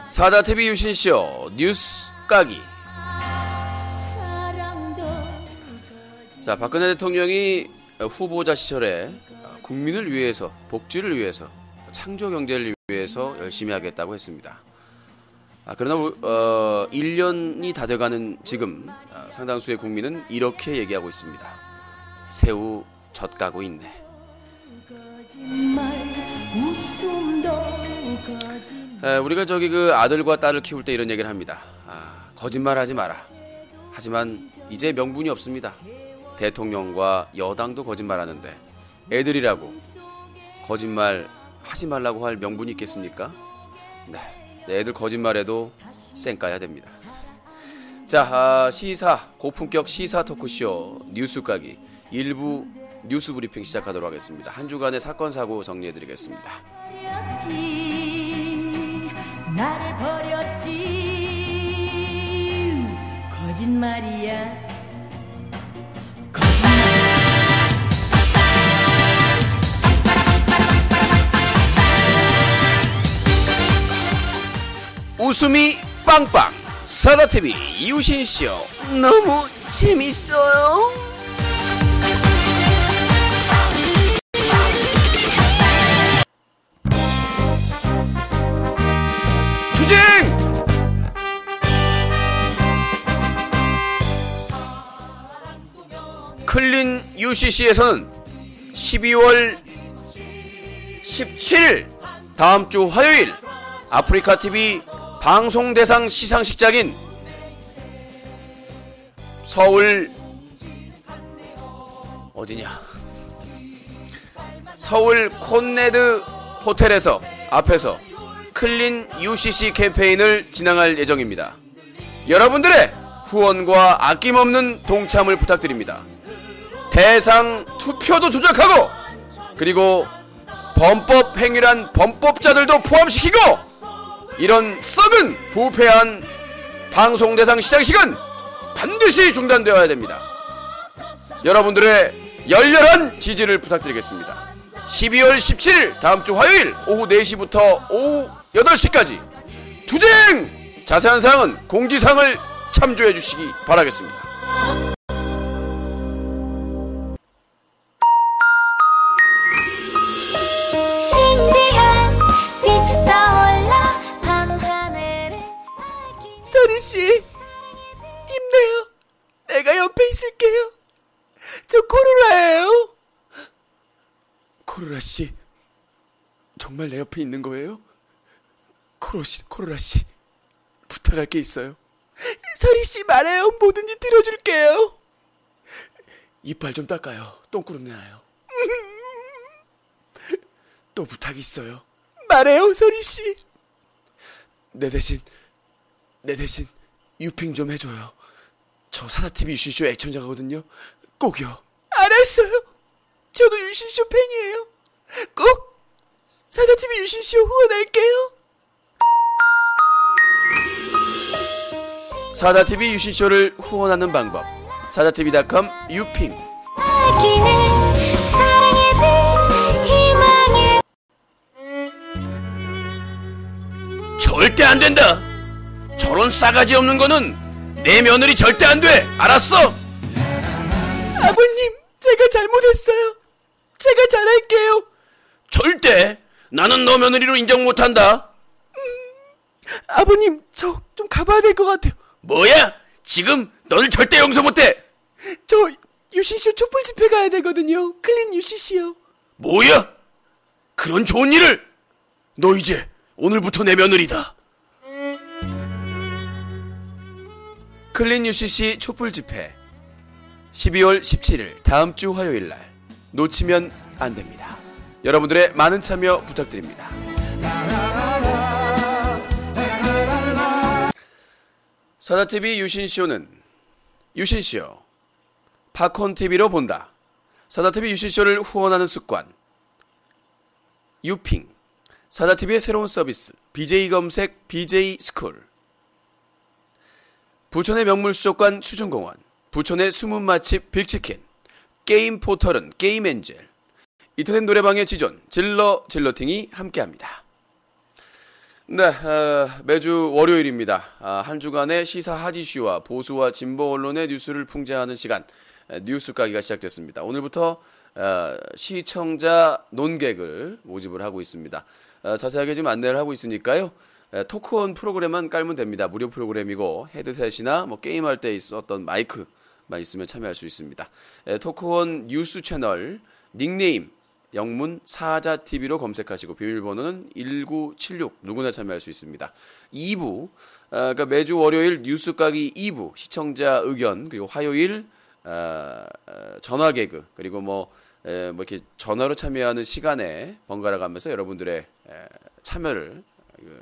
사다TV 유신쇼 뉴스 까기. 자, 박근혜 대통령이 후보자 시절에 국민을 위해서, 복지를 위해서, 창조 경제를 위해서 열심히 하겠다고 했습니다. 그러나 1년이 다 돼가는 지금 상당수의 국민은 이렇게 얘기하고 있습니다. 새우 젖 까고 있네. 우리가 아들과 딸을 키울 때 이런 얘기를 합니다. 거짓말하지 마라. 하지만 이제 명분이 없습니다. 대통령과 여당도 거짓말하는데 애들이라고 거짓말 하지 말라고 할 명분이 있겠습니까? 네, 애들 거짓말해도 쌩까야 됩니다. 자, 고품격 시사 토크쇼 뉴스 까기 1부 뉴스 브리핑 시작하도록 하겠습니다. 한 주간의 사건 사고 정리해드리겠습니다. 나를 버렸지 거짓말이야. 웃음이 빵빵 사다TV 유신쇼 너무 재밌어요. 투쟁! 클린 UCC에서는 12월 17일 다음주 화요일 아프리카TV 방송대상 시상식장인 서울 콘네드 호텔에서 앞에서 클린 UCC 캠페인을 진행할 예정입니다. 여러분들의 후원과 아낌없는 동참을 부탁드립니다. 대상 투표도 조작하고 그리고 범법 행위란 범법자들도 포함시키고 이런 썩은 부패한 방송대상 시상식은 반드시 중단되어야 됩니다. 여러분들의 열렬한 지지를 부탁드리겠습니다. 12월 17일 다음주 화요일 오후 4시부터 오후 8시까지 투쟁! 자세한 사항은 공지사항을 참조해 주시기 바라겠습니다. 서리씨, 힘내요. 내가 옆에 있을게요. 저 코로라예요. 코로라씨, 정말 내 옆에 있는 거예요? 코로라씨, 부탁할 게 있어요. 서리씨 말해요. 뭐든지 들어줄게요. 이빨 좀 닦아요. 똥구름 내놔요. 또 부탁이 있어요. 말해요, 서리씨. 내 대신 유핑 좀 해줘요. 저 사다TV 유신쇼 애청자거든요. 꼭요. 알았어요. 저도 유신쇼 팬이에요. 꼭 사다TV 유신쇼 후원할게요. 사다TV 유신쇼를 후원하는 방법 사다TV.com 유핑. 절대 안 된다. 저런 싸가지 없는 거는 내 며느리 절대 안 돼. 알았어? 아버님, 제가 잘못했어요. 제가 잘할게요. 절대 나는 너 며느리로 인정 못한다. 아버님, 저 좀 가봐야 될 것 같아요. 뭐야? 지금 너를 절대 용서 못해. 저 유신쇼 촛불 집회 가야 되거든요. 클린 UCC요. 뭐야? 그런 좋은 일을? 너 이제 오늘부터 내 며느리다. 클린 UCC 촛불 집회 12월 17일 다음주 화요일날 놓치면 안됩니다. 여러분들의 많은 참여 부탁드립니다. 사다TV 유신쇼는 유신쇼 팝콘TV로 본다. 사다TV 유신쇼를 후원하는 습관 유핑, 사다TV의 새로운 서비스 BJ 검색 BJ 스쿨, 부천의 명물수족관 수중공원, 부천의 숨은 맛집 빅치킨, 게임 포털은 게임엔젤, 인터넷 노래방의 지존 질러팅이 함께합니다. 네, 매주 월요일입니다. 한 주간의 시사 핫이슈와 보수와 진보 언론의 뉴스를 풍자하는 시간, 뉴스 까기가 시작됐습니다. 오늘부터 시청자 논객을 모집을 하고 있습니다. 자세하게 지금 안내를 하고 있으니까요. 토크온 프로그램만 깔면 됩니다. 무료 프로그램이고 헤드셋이나 뭐 게임할 때 있었던 마이크만 있으면 참여할 수 있습니다. 토크온 뉴스 채널 닉네임 영문 사자TV로 검색하시고 비밀번호는 1976 누구나 참여할 수 있습니다. 2부 그러니까 매주 월요일 뉴스 까기 2부 시청자 의견 그리고 화요일 전화 개그 그리고 뭐 이렇게 전화로 참여하는 시간에 번갈아 가면서 여러분들의 참여를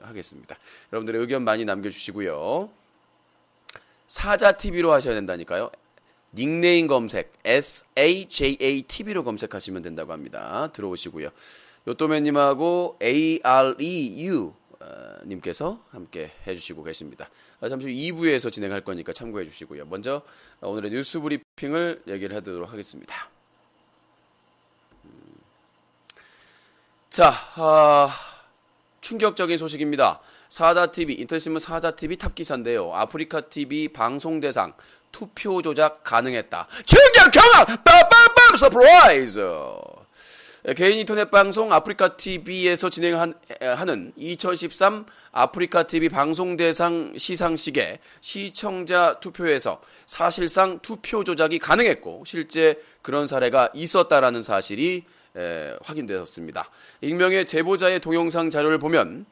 하겠습니다. 여러분들의 의견 많이 남겨주시고요. 사자TV로 하셔야 된다니까요. 닉네임 검색 SAJATV로 검색하시면 된다고 합니다. 들어오시고요. 요또맨님하고 AREU 님께서 함께 해주시고 계십니다. 잠시 후 2부에서 진행할 거니까 참고해 주시고요. 먼저 오늘의 뉴스 브리핑을 얘기를 하도록 하겠습니다. 자, 충격적인 소식입니다. 사자TV, 인터넷신문 사자TV 탑기사인데요. 아프리카TV 방송대상 투표 조작 가능했다. 충격 경악! 빰빰빰 서프라이즈! 개인 인터넷 방송 아프리카TV에서 진행하는 2013 아프리카TV 방송대상 시상식에 시청자 투표에서 사실상 투표 조작이 가능했고 실제 그런 사례가 있었다라는 사실이 확인되었습니다. 익명의 제보자의 동영상 자료를 보면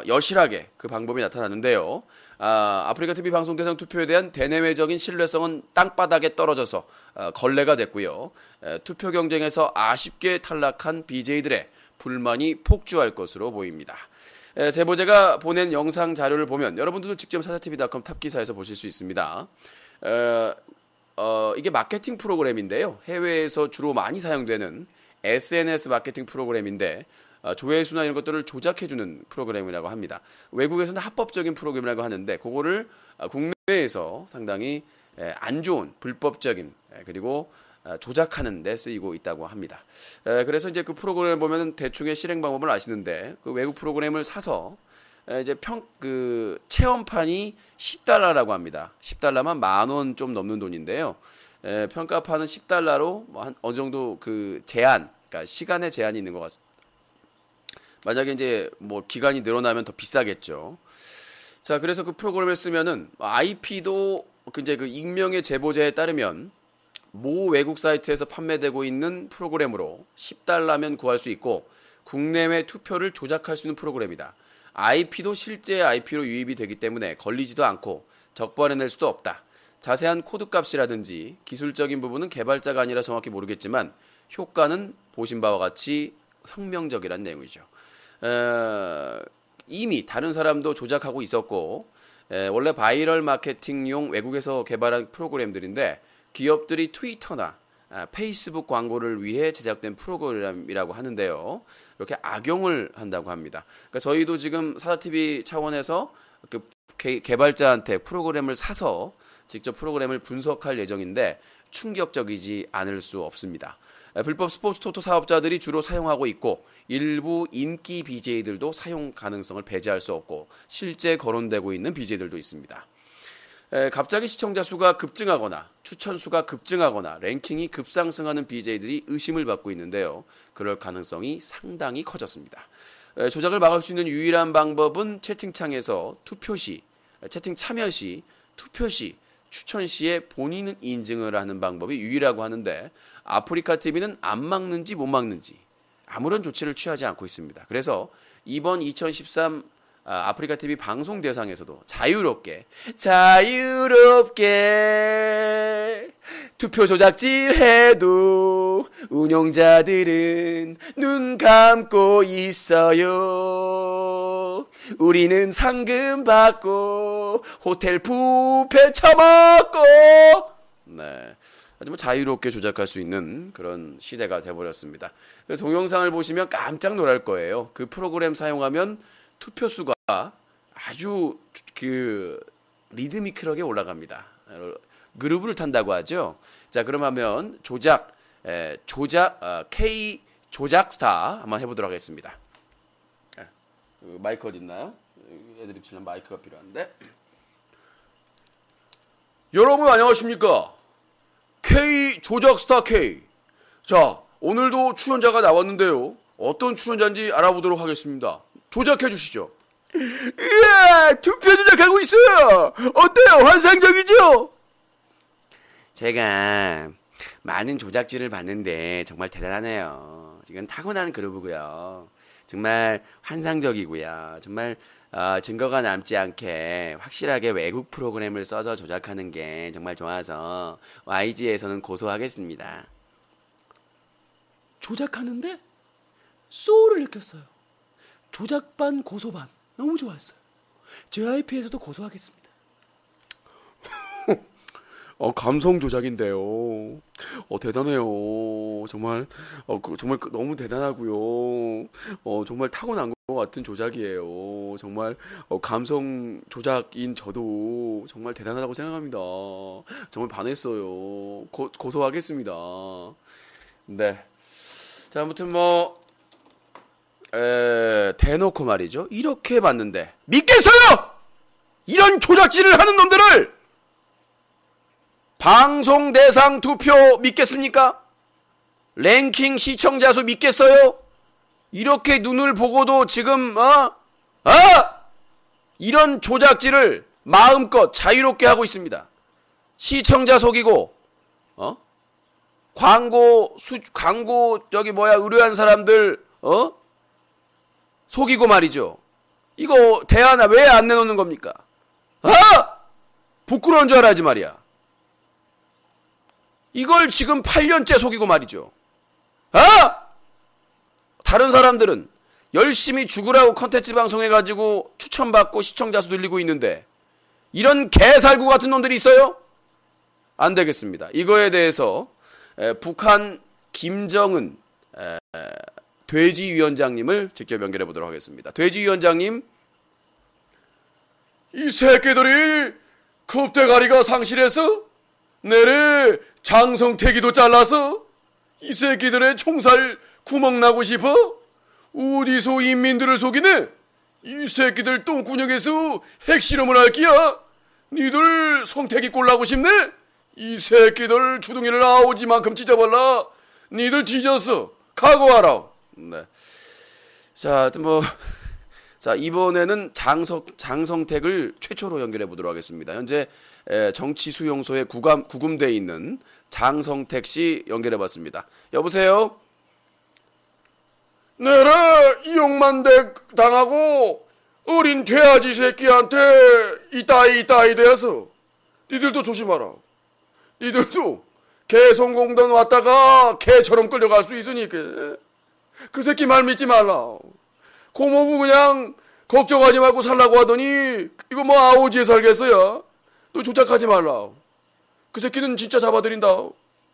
여실하게 그 방법이 나타나는데요. 아프리카TV 방송대상 투표에 대한 대내외적인 신뢰성은 땅바닥에 떨어져서 걸레가 됐고요. 투표 경쟁에서 아쉽게 탈락한 BJ들의 불만이 폭주할 것으로 보입니다. 제보자가 보낸 영상 자료를 보면 여러분들도 직접 사자TV.com 탑기사에서 보실 수 있습니다. 이게 마케팅 프로그램인데요. 해외에서 주로 많이 사용되는 SNS 마케팅 프로그램인데 조회수나 이런 것들을 조작해주는 프로그램이라고 합니다. 외국에서는 합법적인 프로그램이라고 하는데 그거를 국내에서 상당히 안 좋은 불법적인 그리고 조작하는 데 쓰이고 있다고 합니다. 그래서 이제 그 프로그램을 보면 대충의 실행 방법을 아시는데 그 외국 프로그램을 사서 이제 체험판이 $10라고 합니다. $10만 10,000원 좀 넘는 돈인데요. 평가판은 $10로 뭐 어느 정도 그 그러니까 시간의 제한이 있는 것 같습니다. 만약에 이제 뭐 기간이 늘어나면 더 비싸겠죠. 자, 그래서 그 프로그램을 쓰면은 IP도 이제 그 익명의 제보자에 따르면 모 외국 사이트에서 판매되고 있는 프로그램으로 $10면 구할 수 있고 국내외 투표를 조작할 수 있는 프로그램이다. IP도 실제 IP로 유입이 되기 때문에 걸리지도 않고 적발해낼 수도 없다. 자세한 코드 값이라든지 기술적인 부분은 개발자가 아니라 정확히 모르겠지만 효과는 보신 바와 같이 혁명적이라는 내용이죠. 이미 다른 사람도 조작하고 있었고 원래 바이럴 마케팅용 외국에서 개발한 프로그램들인데 기업들이 트위터나 페이스북 광고를 위해 제작된 프로그램이라고 하는데요. 이렇게 악용을 한다고 합니다. 그러니까 저희도 지금 사자TV 차원에서 그 개발자한테 프로그램을 사서 직접 프로그램을 분석할 예정인데 충격적이지 않을 수 없습니다. 불법 스포츠 토토 사업자들이 주로 사용하고 있고 일부 인기 BJ들도 사용 가능성을 배제할 수 없고 실제 거론되고 있는 BJ들도 있습니다. 갑자기 시청자 수가 급증하거나 추천 수가 급증하거나 랭킹이 급상승하는 BJ들이 의심을 받고 있는데요. 그럴 가능성이 상당히 커졌습니다. 조작을 막을 수 있는 유일한 방법은 채팅창에서 채팅 참여 시, 투표 시, 추천 시에 본인 인증을 하는 방법이 유일하고 하는데 아프리카TV는 안 막는지 못 막는지 아무런 조치를 취하지 않고 있습니다. 그래서 이번 2013 아프리카TV 방송대상에서도 자유롭게 투표 조작질 해도 운영자들은 눈 감고 있어요. 우리는 상금 받고 호텔 뷔페 처먹고 아주 자유롭게 조작할 수 있는 그런 시대가 돼버렸습니다. 동영상을 보시면 깜짝 놀랄 거예요. 그 프로그램 사용하면 투표수가 아주 리드미컬하게 올라갑니다. 그루브를 탄다고 하죠. 자, 그러면 조작 K 조작 스타 한번 해보도록 하겠습니다. 마이크 어디 있나요? 애드립 치는 마이크가 필요한데. 여러분 안녕하십니까? K 조작 스타 K. 자, 오늘도 출연자가 나왔는데요. 어떤 출연자인지 알아보도록 하겠습니다. 조작해 주시죠. 이야, 투표 조작하고 있어요. 어때요? 환상적이죠? 제가 많은 조작질을 봤는데 정말 대단하네요. 지금 타고난 그루브고요. 정말 환상적이고요. 정말 증거가 남지 않게 확실하게 외국 프로그램을 써서 조작하는 게 정말 좋아서 YG에서는 고소하겠습니다. 조작하는데 소울을 느꼈어요. 조작반 고소반 너무 좋았어요. JYP에서도 고소하겠습니다. 감성 조작인데요. 대단해요. 정말 정말 너무 대단하고요. 정말 타고난 것 같은 조작이에요. 정말 감성 조작인 저도 정말 대단하다고 생각합니다. 정말 반했어요. 고소하겠습니다. 네. 자, 아무튼 대놓고 말이죠. 이렇게 봤는데 믿겠어요? 이런 조작질을 하는 놈들을! 방송 대상 투표 믿겠습니까? 랭킹 시청자 수 믿겠어요? 이렇게 눈을 보고도 지금 이런 조작질을 마음껏 자유롭게 하고 있습니다. 시청자 속이고 광고 의뢰한 사람들 속이고 말이죠. 이거 대안아 왜 안 내놓는 겁니까? 부끄러운 줄 알아야지 말이야. 이걸 지금 8년째 속이고 말이죠. 다른 사람들은 열심히 죽으라고 컨텐츠 방송해가지고 추천받고 시청자 수 늘리고 있는데 이런 개살구 같은 놈들이 있어요? 안 되겠습니다. 이거에 대해서 북한 김정은 돼지위원장님을 직접 연결해 보도록 하겠습니다. 돼지위원장님, 이 새끼들이 겁대가리가 상실해서 내래 장성태기도 잘라서 이 새끼들의 총살 구멍 나고 싶어? 어디서 인민들을 속이네? 이 새끼들 똥구녕에서 핵실험을 할 끼야? 니들 성태기 꼴나고 싶네? 이 새끼들 주둥이를 아오지만큼 찢어발라. 니들 뒤졌어. 각오하라. 네. 자, 자, 이번에는 장성택을 최초로 연결해 보도록 하겠습니다. 현재 정치수용소에 구금되어 있는 장성택 씨 연결해 봤습니다. 여보세요? 내래 이용만대 당하고 어린 돼지 새끼한테 이따이 돼서 니들도 조심하라. 니들도 개성공단 왔다가 개처럼 끌려갈 수 있으니까 그 새끼 말 믿지 말라. 고모부 그냥 걱정하지 말고 살라고 하더니 이거 아오지에 살겠어요. 너 조작하지 말라. 그 새끼는 진짜 잡아들인다.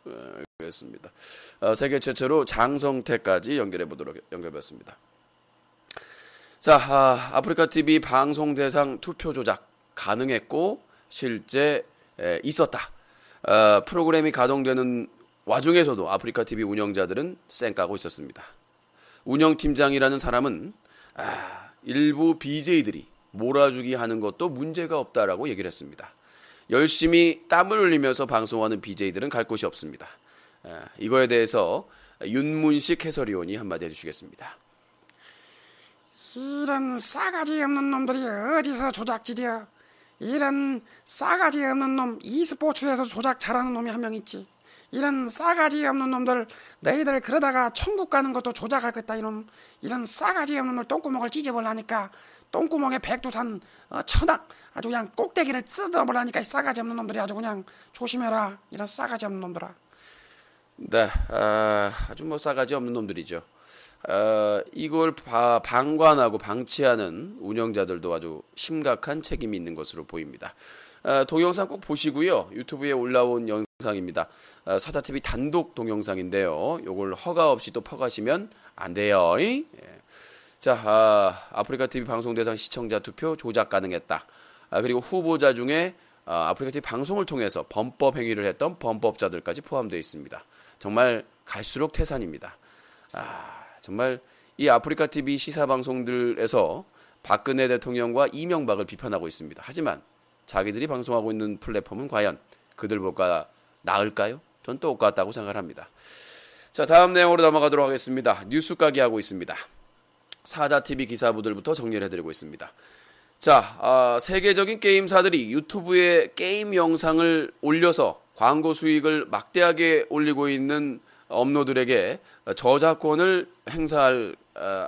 네, 알겠습니다. 세계 최초로 장성택까지 연결해봤습니다. 자, 아프리카TV 방송 대상 투표 조작 가능했고 실제 있었다. 프로그램이 가동되는 와중에서도 아프리카TV 운영자들은 쌩까고 있었습니다. 운영팀장이라는 사람은 일부 BJ들이 몰아주기 하는 것도 문제가 없다라고 얘기를 했습니다. 열심히 땀을 흘리면서 방송하는 BJ들은 갈 곳이 없습니다. 이거에 대해서 윤문식 해설위원이 한마디 해주시겠습니다. 이런 싸가지 없는 놈들이 어디서 조작질이야. 이런 싸가지 없는 놈, e스포츠에서 조작 잘하는 놈이 한 명 있지. 이런 싸가지 없는 놈들, 너희들 그러다가 천국 가는 것도 조작할 거다. 이런 싸가지 없는 놈들 똥구멍을 찢어버리니까 똥구멍에 백두산 천악 아주 그냥 꼭대기를 뜯어버리니까 이 싸가지 없는 놈들이 아주 그냥 조심해라. 이런 싸가지 없는 놈들아. 네, 아주 싸가지 없는 놈들이죠. 이걸 방관하고 방치하는 운영자들도 아주 심각한 책임이 있는 것으로 보입니다. 동영상 꼭 보시고요. 유튜브에 올라온 영상입니다. 사자TV 단독 동영상인데요. 요걸 허가 없이 또 퍼가시면 안 돼요. 예. 자, 아프리카TV 방송대상 시청자 투표 조작 가능했다. 그리고 후보자 중에 아프리카TV 방송을 통해서 범법 행위를 했던 범법자들까지 포함되어 있습니다. 정말 갈수록 태산입니다. 정말 이 아프리카 TV 시사 방송들에서 박근혜 대통령과 이명박을 비판하고 있습니다. 하지만 자기들이 방송하고 있는 플랫폼은 과연 그들보다 나을까요? 전 똑같다고 생각을 합니다. 자, 다음 내용으로 넘어가도록 하겠습니다. 뉴스 까기 하고 있습니다. 사자TV 기사부들부터 정리를 해드리고 있습니다. 자, 세계적인 게임사들이 유튜브에 게임 영상을 올려서 광고 수익을 막대하게 올리고 있는 업로드들에게 저작권을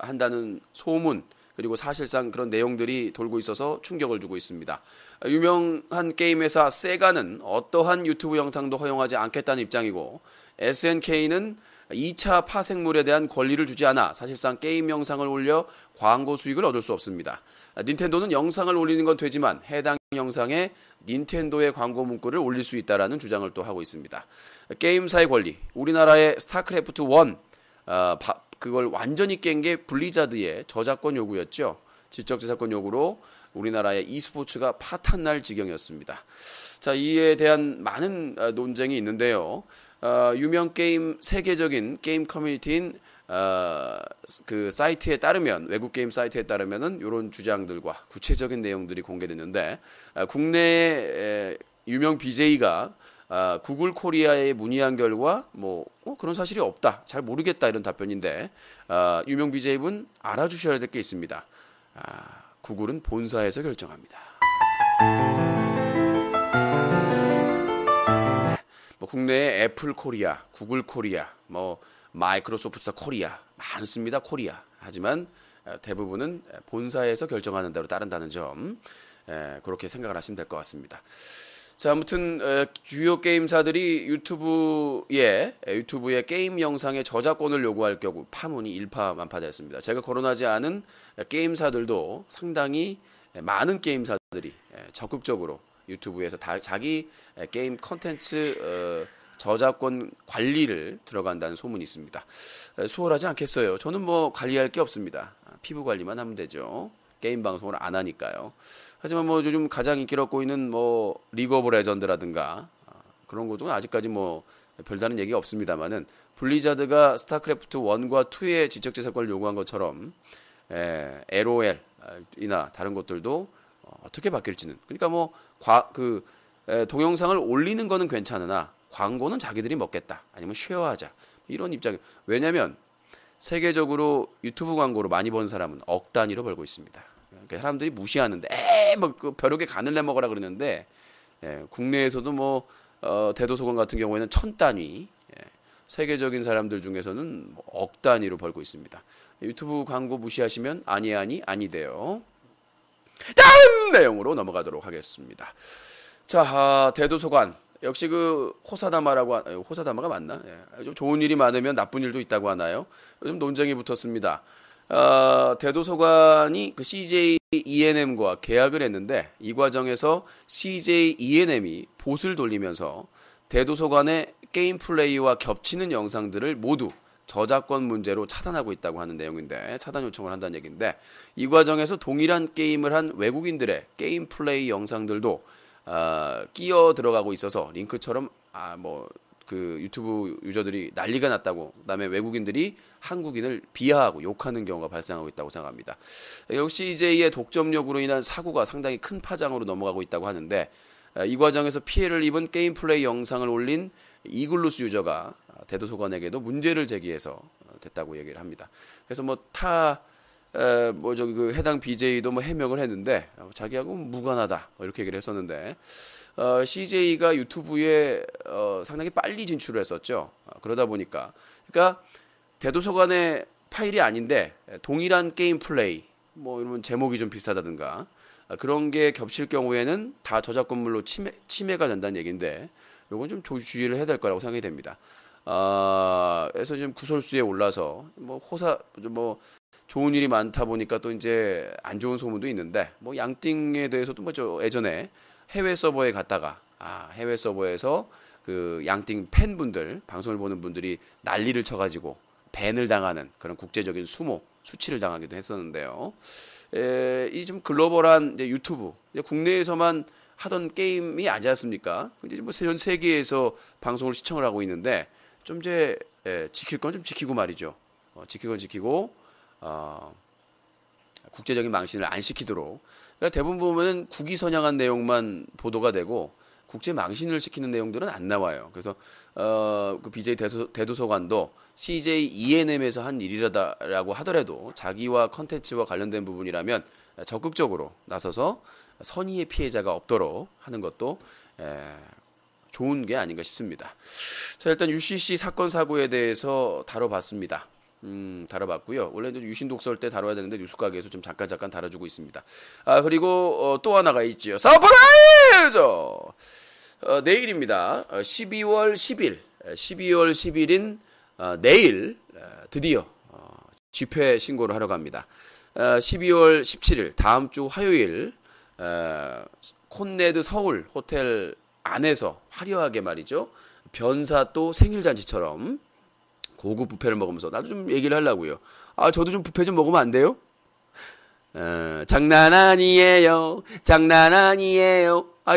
한다는 소문, 그리고 사실상 그런 내용들이 돌고 있어서 충격을 주고 있습니다. 유명한 게임 회사 세가는 어떠한 유튜브 영상도 허용하지 않겠다는 입장이고, SNK는 2차 파생물에 대한 권리를 주지 않아 사실상 게임 영상을 올려 광고 수익을 얻을 수 없습니다. 닌텐도는 영상을 올리는 건 되지만 해당 영상에 닌텐도의 광고 문구를 올릴 수 있다라는 주장을 또 하고 있습니다. 게임사의 권리, 우리나라의 스타크래프트 1 그걸 완전히 깬 게 블리자드의 저작권 요구였죠. 지적재산권 요구로 우리나라의 e스포츠가 파탄날 지경이었습니다. 자, 이에 대한 많은 논쟁이 있는데요. 유명 게임, 세계적인 게임 커뮤니티인 그 사이트에 따르면, 외국 게임 사이트에 따르면은 이런 주장들과 구체적인 내용들이 공개됐는데, 국내의 유명 BJ가 구글 코리아에 문의한 결과 그런 사실이 없다, 잘 모르겠다, 이런 답변인데, 유명 BJ분 알아주셔야 될 게 있습니다. 구글은 본사에서 결정합니다. 국내에 애플 코리아, 구글 코리아, 마이크로소프트 코리아 많습니다. 코리아. 하지만 대부분은 본사에서 결정하는 대로 따른다는 점, 그렇게 생각을 하시면 될 것 같습니다. 자, 아무튼 주요 게임사들이 유튜브에 게임 영상의 저작권을 요구할 경우 파문이 일파만파되었습니다. 제가 거론하지 않은 게임사들도 상당히 많은 게임사들이 적극적으로 유튜브에서 자기 게임 컨텐츠 저작권 관리를 들어간다는 소문이 있습니다. 수월하지 않겠어요. 저는 관리할 게 없습니다. 피부 관리만 하면 되죠. 게임 방송을 안 하니까요. 하지만 요즘 가장 인기를 얻고 있는 리그 오브 레전드라든가 그런 것도 아직까지 별다른 얘기가 없습니다만은, 블리자드가 스타크래프트 1과 2의 지적재산권을 요구한 것처럼 LOL이나 다른 것들도 어떻게 바뀔지는, 그러니까 동영상을 올리는 거는 괜찮으나 광고는 자기들이 먹겠다, 아니면 쉐어하자, 이런 입장. 왜냐하면 세계적으로 유튜브 광고로 많이 번 사람은 억 단위로 벌고 있습니다. 그러니까 사람들이 무시하는데 그 벼룩에 간을 내 먹으라 그러는데, 국내에서도 대도서관 같은 경우에는 1000단위, 세계적인 사람들 중에서는 억 단위로 벌고 있습니다. 유튜브 광고 무시하시면 아니 돼요. 다음 내용으로 넘어가도록 하겠습니다. 자, 대도서관 역시 호사다마가 맞나? 좀 좋은 일이 많으면 나쁜 일도 있다고 하나요? 요즘 논쟁이 붙었습니다. 대도서관이 그 CJ ENM과 계약을 했는데, 이 과정에서 CJ ENM이 봇을 돌리면서 대도서관의 게임 플레이와 겹치는 영상들을 모두 저작권 문제로 차단하고 있다고 하는 내용인데, 차단 요청을 한다는 얘기인데, 이 과정에서 동일한 게임을 한 외국인들의 게임 플레이 영상들도 끼어 들어가고 있어서 링크처럼 그 유튜브 유저들이 난리가 났다고, 그다음에 외국인들이 한국인을 비하하고 욕하는 경우가 발생하고 있다고 생각합니다. 역시 CJ의 독점력으로 인한 사고가 상당히 큰 파장으로 넘어가고 있다고 하는데, 이 과정에서 피해를 입은 게임 플레이 영상을 올린 이글루스 유저가 대도서관에게도 문제를 제기해서 됐다고 얘기를 합니다. 그래서 그 해당 BJ도 해명을 했는데, 자기하고 무관하다 이렇게 얘기를 했었는데, CJ가 유튜브에 상당히 빨리 진출을 했었죠. 그러다 보니까, 그러니까 대도서관의 파일이 아닌데 동일한 게임 플레이, 이러면 제목이 좀 비슷하다든가 그런 게 겹칠 경우에는 다 저작권물로 침해가 된다는 얘기인데, 이건 좀 주의를 해야 될 거라고 생각이 됩니다. 그래서 지금 구설수에 올라서 좋은 일이 많다 보니까 또 이제 안 좋은 소문도 있는데, 양띵에 대해서도 예전에 해외 서버에 갔다가 해외 서버에서 그 양띵 팬분들, 방송을 보는 분들이 난리를 쳐가지고 밴을 당하는 그런 국제적인 수치를 당하기도 했었는데요. 이 좀 글로벌한 이제 유튜브, 이제 국내에서만 하던 게임이 아니지 않습니까? 이제 전 세계에서 방송을 시청을 하고 있는데, 좀 이제 지킬 건 좀 지키고 말이죠. 지킬 건 지키고 국제적인 망신을 안 시키도록. 그러니까 대부분 보면 국위 선양한 내용만 보도가 되고 국제 망신을 시키는 내용들은 안 나와요. 그래서 그 BJ 대도서관도 CJ ENM에서 한 일이라고 하더라도 자기와 컨텐츠와 관련된 부분이라면 적극적으로 나서서 선의의 피해자가 없도록 하는 것도 좋은 게 아닌가 싶습니다. 자, 일단 UCC 사건 사고에 대해서 다뤄봤습니다. 다뤄봤고요. 원래 유신 독설 때 다뤄야 되는데 뉴스가게에서 좀 잠깐 다뤄주고 있습니다. 그리고 또 하나가 있지요. 서프라이즈! 내일입니다. 12월 10일인 내일 드디어 집회 신고를 하러 갑니다. 12월 17일 다음 주 화요일 콘네드 서울 호텔 안에서 화려하게 말이죠. 변사또 생일잔치처럼 고급 뷔페를 먹으면서 나도 좀 얘기를 하려고요. 저도 좀 뷔페 좀 먹으면 안 돼요? 장난 아니에요.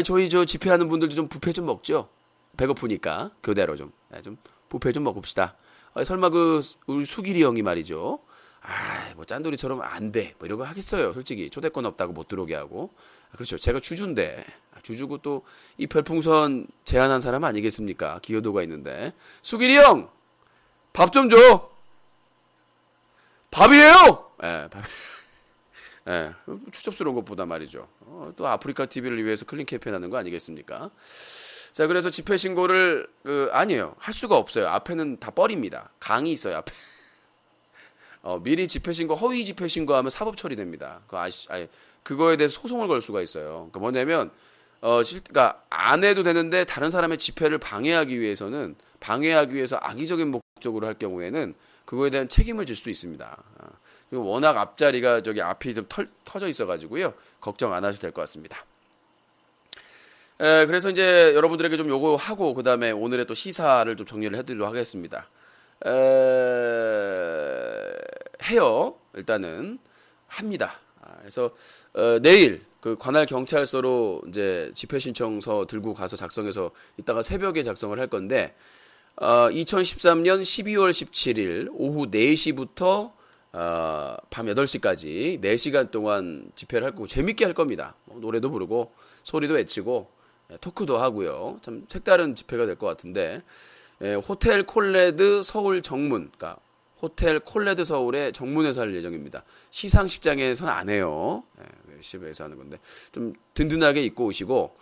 저희 집회하는 분들도 좀 뷔페 좀 먹죠. 배고프니까 교대로 좀 뷔페 좀 먹읍시다. 설마 우리 수길이 형이 말이죠. 뭐 짠돌이처럼 안 돼. 뭐 이런 거 하겠어요. 솔직히 초대권 없다고 못 들어오게 하고. 그렇죠. 제가 주주인데 주주고 또 이 별풍선 제안한 사람 아니겠습니까? 기여도가 있는데 수길이 형 밥 좀 줘. 밥이에요. 추접스러운 것보다 말이죠. 또 아프리카 TV를 위해서 클린 캠페인하는 거 아니겠습니까? 자, 그래서 집회 신고를 아니에요. 할 수가 없어요. 앞에는 다 뻘입니다. 강이 있어요. 앞에. 미리 집회 신고, 허위 집회 신고하면 사법 처리됩니다. 그거에 대해서 소송을 걸 수가 있어요. 그러니까 뭐냐면 그러니까 안 해도 되는데 다른 사람의 집회를 방해하기 위해서 악의적인 목적으로 할 경우에는 그거에 대한 책임을 질 수도 있습니다. 그리고 워낙 앞자리가 앞이 좀 터져 있어가지고요. 걱정 안 하셔도 될 것 같습니다. 그래서 이제 여러분들에게 좀 요거 하고 그 다음에 오늘의 또 시사를 좀 정리를 해드리도록 하겠습니다. 해요. 일단은 합니다. 그래서 내일 그 관할 경찰서로 이제 집회 신청서 들고 가서 작성해서 이따가 새벽에 작성을 할 건데 2013년 12월 17일 오후 4시부터 밤 8시까지 4시간 동안 집회를 할 거고 재밌게 할 겁니다. 노래도 부르고 소리도 외치고 토크도 하고요. 참 색다른 집회가 될 것 같은데 호텔 콜레드 서울 정문, 그러니까 호텔 콜레드 서울의 정문에서 할 예정입니다. 시상식장에서는 안 해요. 시베에서 하는 건데 좀 든든하게 입고 오시고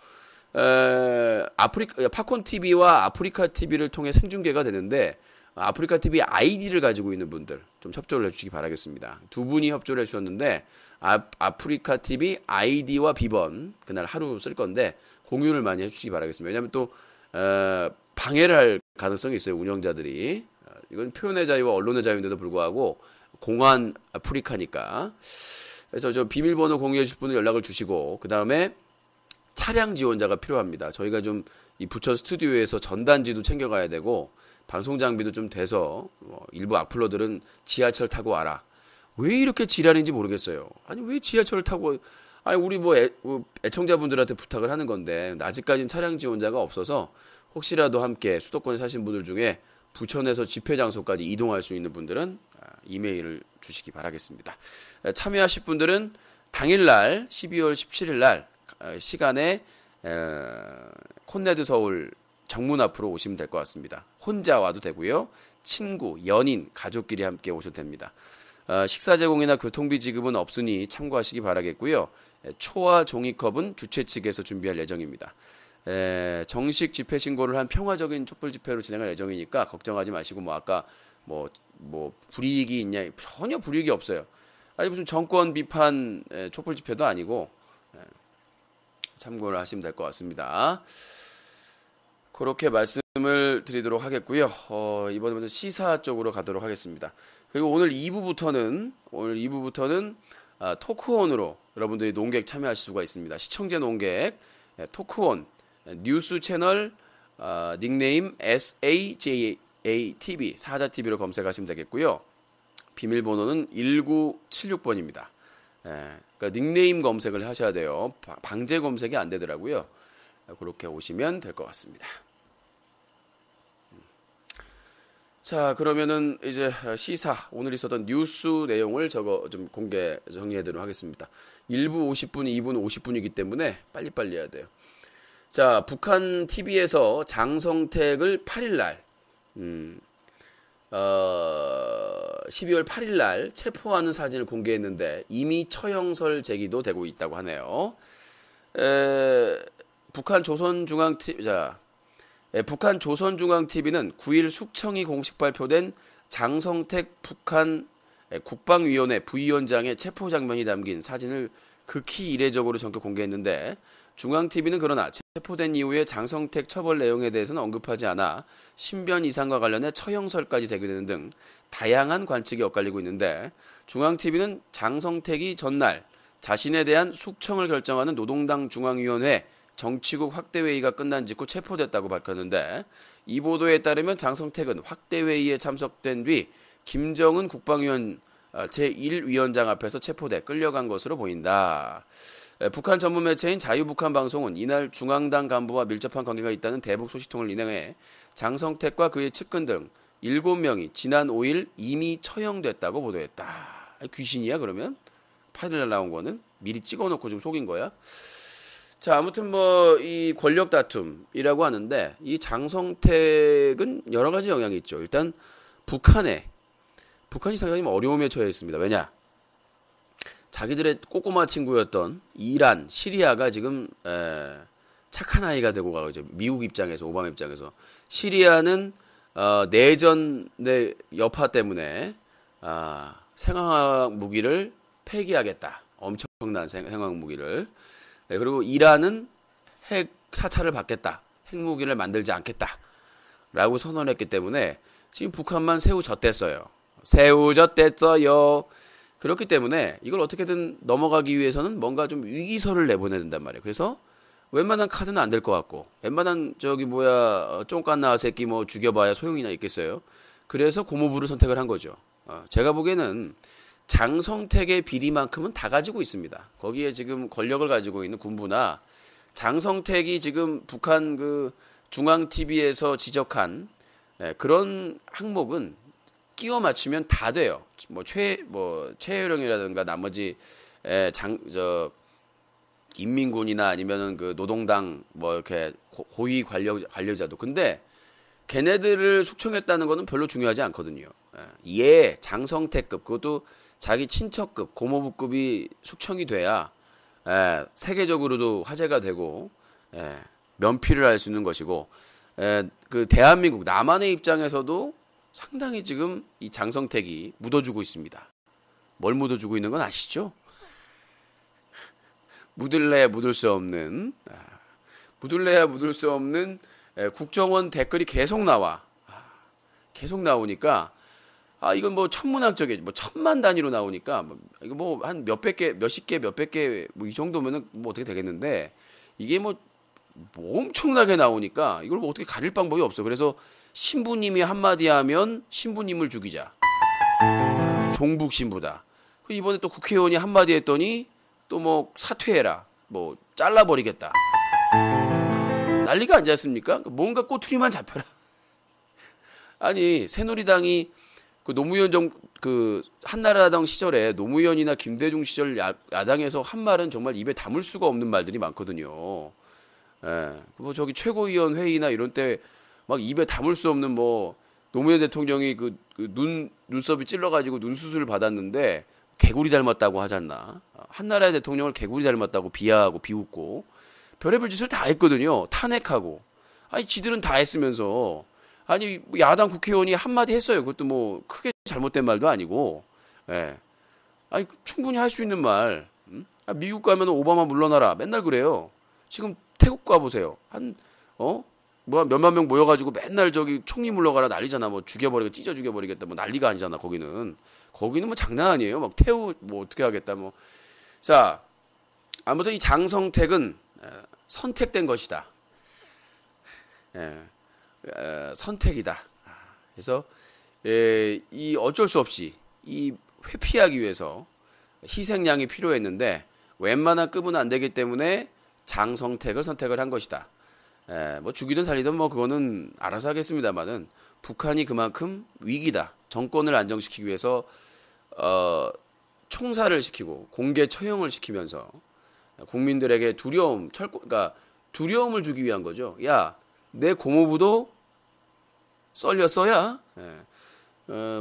팝콘 TV와 아프리카 TV를 통해 생중계가 되는데 아프리카 TV 아이디를 가지고 있는 분들 좀 협조를 해주시기 바라겠습니다. 두 분이 협조를 해주셨는데 아프리카 TV 아이디와 비번 그날 하루 쓸 건데 공유를 많이 해주시기 바라겠습니다. 왜냐하면 또 방해를 할 가능성이 있어요. 운영자들이. 이건 표현의 자유와 언론의 자유인데도 불구하고 공안 아프리카니까. 그래서 저 비밀번호 공유해 주실 분은 연락을 주시고 그 다음에 차량 지원자가 필요합니다. 저희가 좀 이 부천 스튜디오에서 전단지도 챙겨가야 되고 방송 장비도 좀 돼서 일부 악플러들은 지하철 타고 와라. 왜 이렇게 지랄인지 모르겠어요. 아니 왜 지하철을 타고 우리 애청자분들한테 부탁을 하는 건데 아직까지는 차량 지원자가 없어서 혹시라도 함께 수도권에 사신 분들 중에 부천에서 집회 장소까지 이동할 수 있는 분들은 이메일을 주시기 바라겠습니다. 참여하실 분들은 당일날 12월 17일날 시간에 콘네드 서울 정문 앞으로 오시면 될 것 같습니다. 혼자 와도 되고요. 친구, 연인, 가족끼리 함께 오셔도 됩니다. 식사 제공이나 교통비 지급은 없으니 참고하시기 바라겠고요. 초와 종이컵은 주최 측에서 준비할 예정입니다. 정식 집회 신고를 한 평화적인 촛불 집회로 진행할 예정이니까 걱정하지 마시고 아까 불이익이 있냐 전혀 불이익이 없어요. 아니 무슨 정권 비판 촛불 집회도 아니고 참고를 하시면 될 것 같습니다. 그렇게 말씀을 드리도록 하겠고요. 이번에 먼저 시사 쪽으로 가도록 하겠습니다. 그리고 오늘 2부부터는 토크온으로 여러분들이 논객 참여하실 수가 있습니다. 시청자 논객 토크온 뉴스 채널 닉네임 SAJATV 사자TV로 검색하시면 되겠고요. 비밀번호는 1976번입니다. 그러니까 닉네임 검색을 하셔야 돼요. 방제 검색이 안 되더라고요. 그렇게 오시면 될 것 같습니다. 자, 그러면은 이제 시사 오늘 있었던 뉴스 내용을 저거 좀 공개 정리해드리도록 하겠습니다. 1부 50분, 2부는 50분이기 때문에 빨리빨리 해야 돼요. 자, 북한 TV에서 장성택을 8일날 12월 8일날 체포하는 사진을 공개했는데 이미 처형설 제기도 되고 있다고 하네요. 북한 조선중앙TV는 9일 숙청이 공식 발표된 장성택 북한 국방위원회 부위원장의 체포 장면이 담긴 사진을 극히 이례적으로 전격 공개했는데 중앙TV는 그러나 체포된 이후에 장성택 처벌 내용에 대해서는 언급하지 않아 신변 이상과 관련해 처형설까지 제기되는 등 다양한 관측이 엇갈리고 있는데 중앙TV는 장성택이 전날 자신에 대한 숙청을 결정하는 노동당 중앙위원회 정치국 확대회의가 끝난 직후 체포됐다고 밝혔는데 이 보도에 따르면 장성택은 확대회의에 참석된 뒤 김정은 국방위원 제1위원장 앞에서 체포돼 끌려간 것으로 보인다. 북한 전문 매체인 자유북한 방송은 이날 중앙당 간부와 밀접한 관계가 있다는 대북 소식통을 인용해 장성택과 그의 측근 등 7명이 지난 5일 이미 처형됐다고 보도했다. 귀신이야 그러면? 8일날 나온 거는? 미리 찍어놓고 좀 속인 거야? 자, 아무튼 뭐 이 권력 다툼이라고 하는데 이 장성택은 여러 가지 영향이 있죠. 일단 북한이 상당히 어려움에 처해 있습니다. 왜냐? 자기들의 꼬꼬마 친구였던 이란, 시리아가 지금 착한 아이가 되고 가고 있죠. 미국 입장에서, 오바마 입장에서. 시리아는 내전의 여파 때문에 생화학 무기를 폐기하겠다. 엄청난 생화학 무기를. 그리고 이란은 핵 사찰을 받겠다. 핵무기를 만들지 않겠다. 라고 선언했기 때문에 지금 북한만 새우젓댔어요. 새우젓댔어요. 그렇기 때문에 이걸 어떻게든 넘어가기 위해서는 뭔가 좀 위기설을 내보내야 된단 말이에요. 그래서 웬만한 카드는 안 될 것 같고 웬만한 쫑깐나 새끼 뭐 죽여봐야 소용이나 있겠어요. 그래서 고모부를 선택을 한 거죠. 제가 보기에는 장성택의 비리만큼은 다 가지고 있습니다. 거기에 지금 권력을 가지고 있는 군부나 장성택이 지금 북한 그 중앙TV에서 지적한 그런 항목은 끼워 맞추면 다 돼요. 최혜령이라든가 나머지 인민군이나 아니면은 그 노동당 이렇게 고위 관료자도. 근데 걔네들을 숙청했다는 거는 별로 중요하지 않거든요. 장성택급 그것도 자기 친척급 고모부급이 숙청이 돼야 세계적으로도 화제가 되고 면피를 할 수 있는 것이고 그 대한민국 남한의 입장에서도 상당히 지금 이 장성택이 묻어주고 있습니다. 뭘 묻어주고 있는 건 아시죠? 묻을래야 묻을 수 없는 국정원 댓글이 계속 나오니까 이건 뭐 천문학적이지. 천만 단위로 나오니까 이거 한 몇백 개, 몇십 개, 몇백 개 이 정도면은 어떻게 되겠는데 이게 엄청나게 나오니까 이걸 어떻게 가릴 방법이 없어. 그래서 신부님이 한마디 하면 신부님을 죽이자. 종북 신부다. 이번에 또 국회의원이 한마디 했더니 또 사퇴해라. 잘라버리겠다. 난리가 아니지 않습니까? 뭔가 꼬투리만 잡혀라. 아니, 새누리당이 그 노무현 한나라당 시절에 노무현이나 김대중 시절 야당에서 한 말은 정말 입에 담을 수가 없는 말들이 많거든요. 최고위원 회의나 이런 때 입에 담을 수 없는 노무현 대통령이 눈썹이 찔러가지고 눈 수술을 받았는데 개구리 닮았다고 하지 않나. 한나라의 대통령을 개구리 닮았다고 비하하고 비웃고 별의별 짓을 다 했거든요. 탄핵하고. 지들은 다 했으면서. 야당 국회의원이 한마디 했어요. 그것도 크게 잘못된 말도 아니고. 충분히 할 수 있는 말. 미국 가면 오바마 물러나라. 맨날 그래요. 지금 태국 가보세요. 몇만 명 모여가지고 맨날 총리 물러가라 난리잖아. 죽여버리겠다, 찢어 죽여버리겠다. 난리가 아니잖아, 거기는 장난 아니에요. 태우, 어떻게 하겠다, 자, 아무튼 이 장성택은 선택된 것이다. 선택이다. 그래서 이 어쩔 수 없이 이 회피하기 위해서 희생양이 필요했는데 웬만한 급은 안 되기 때문에 장성택을 선택을 한 것이다. 죽이든 살리든 그거는 알아서 하겠습니다만은 북한이 그만큼 위기다. 정권을 안정시키기 위해서 총살을 시키고 공개 처형을 시키면서 국민들에게 그러니까 두려움을 주기 위한 거죠. 야, 내 고모부도 썰렸어야.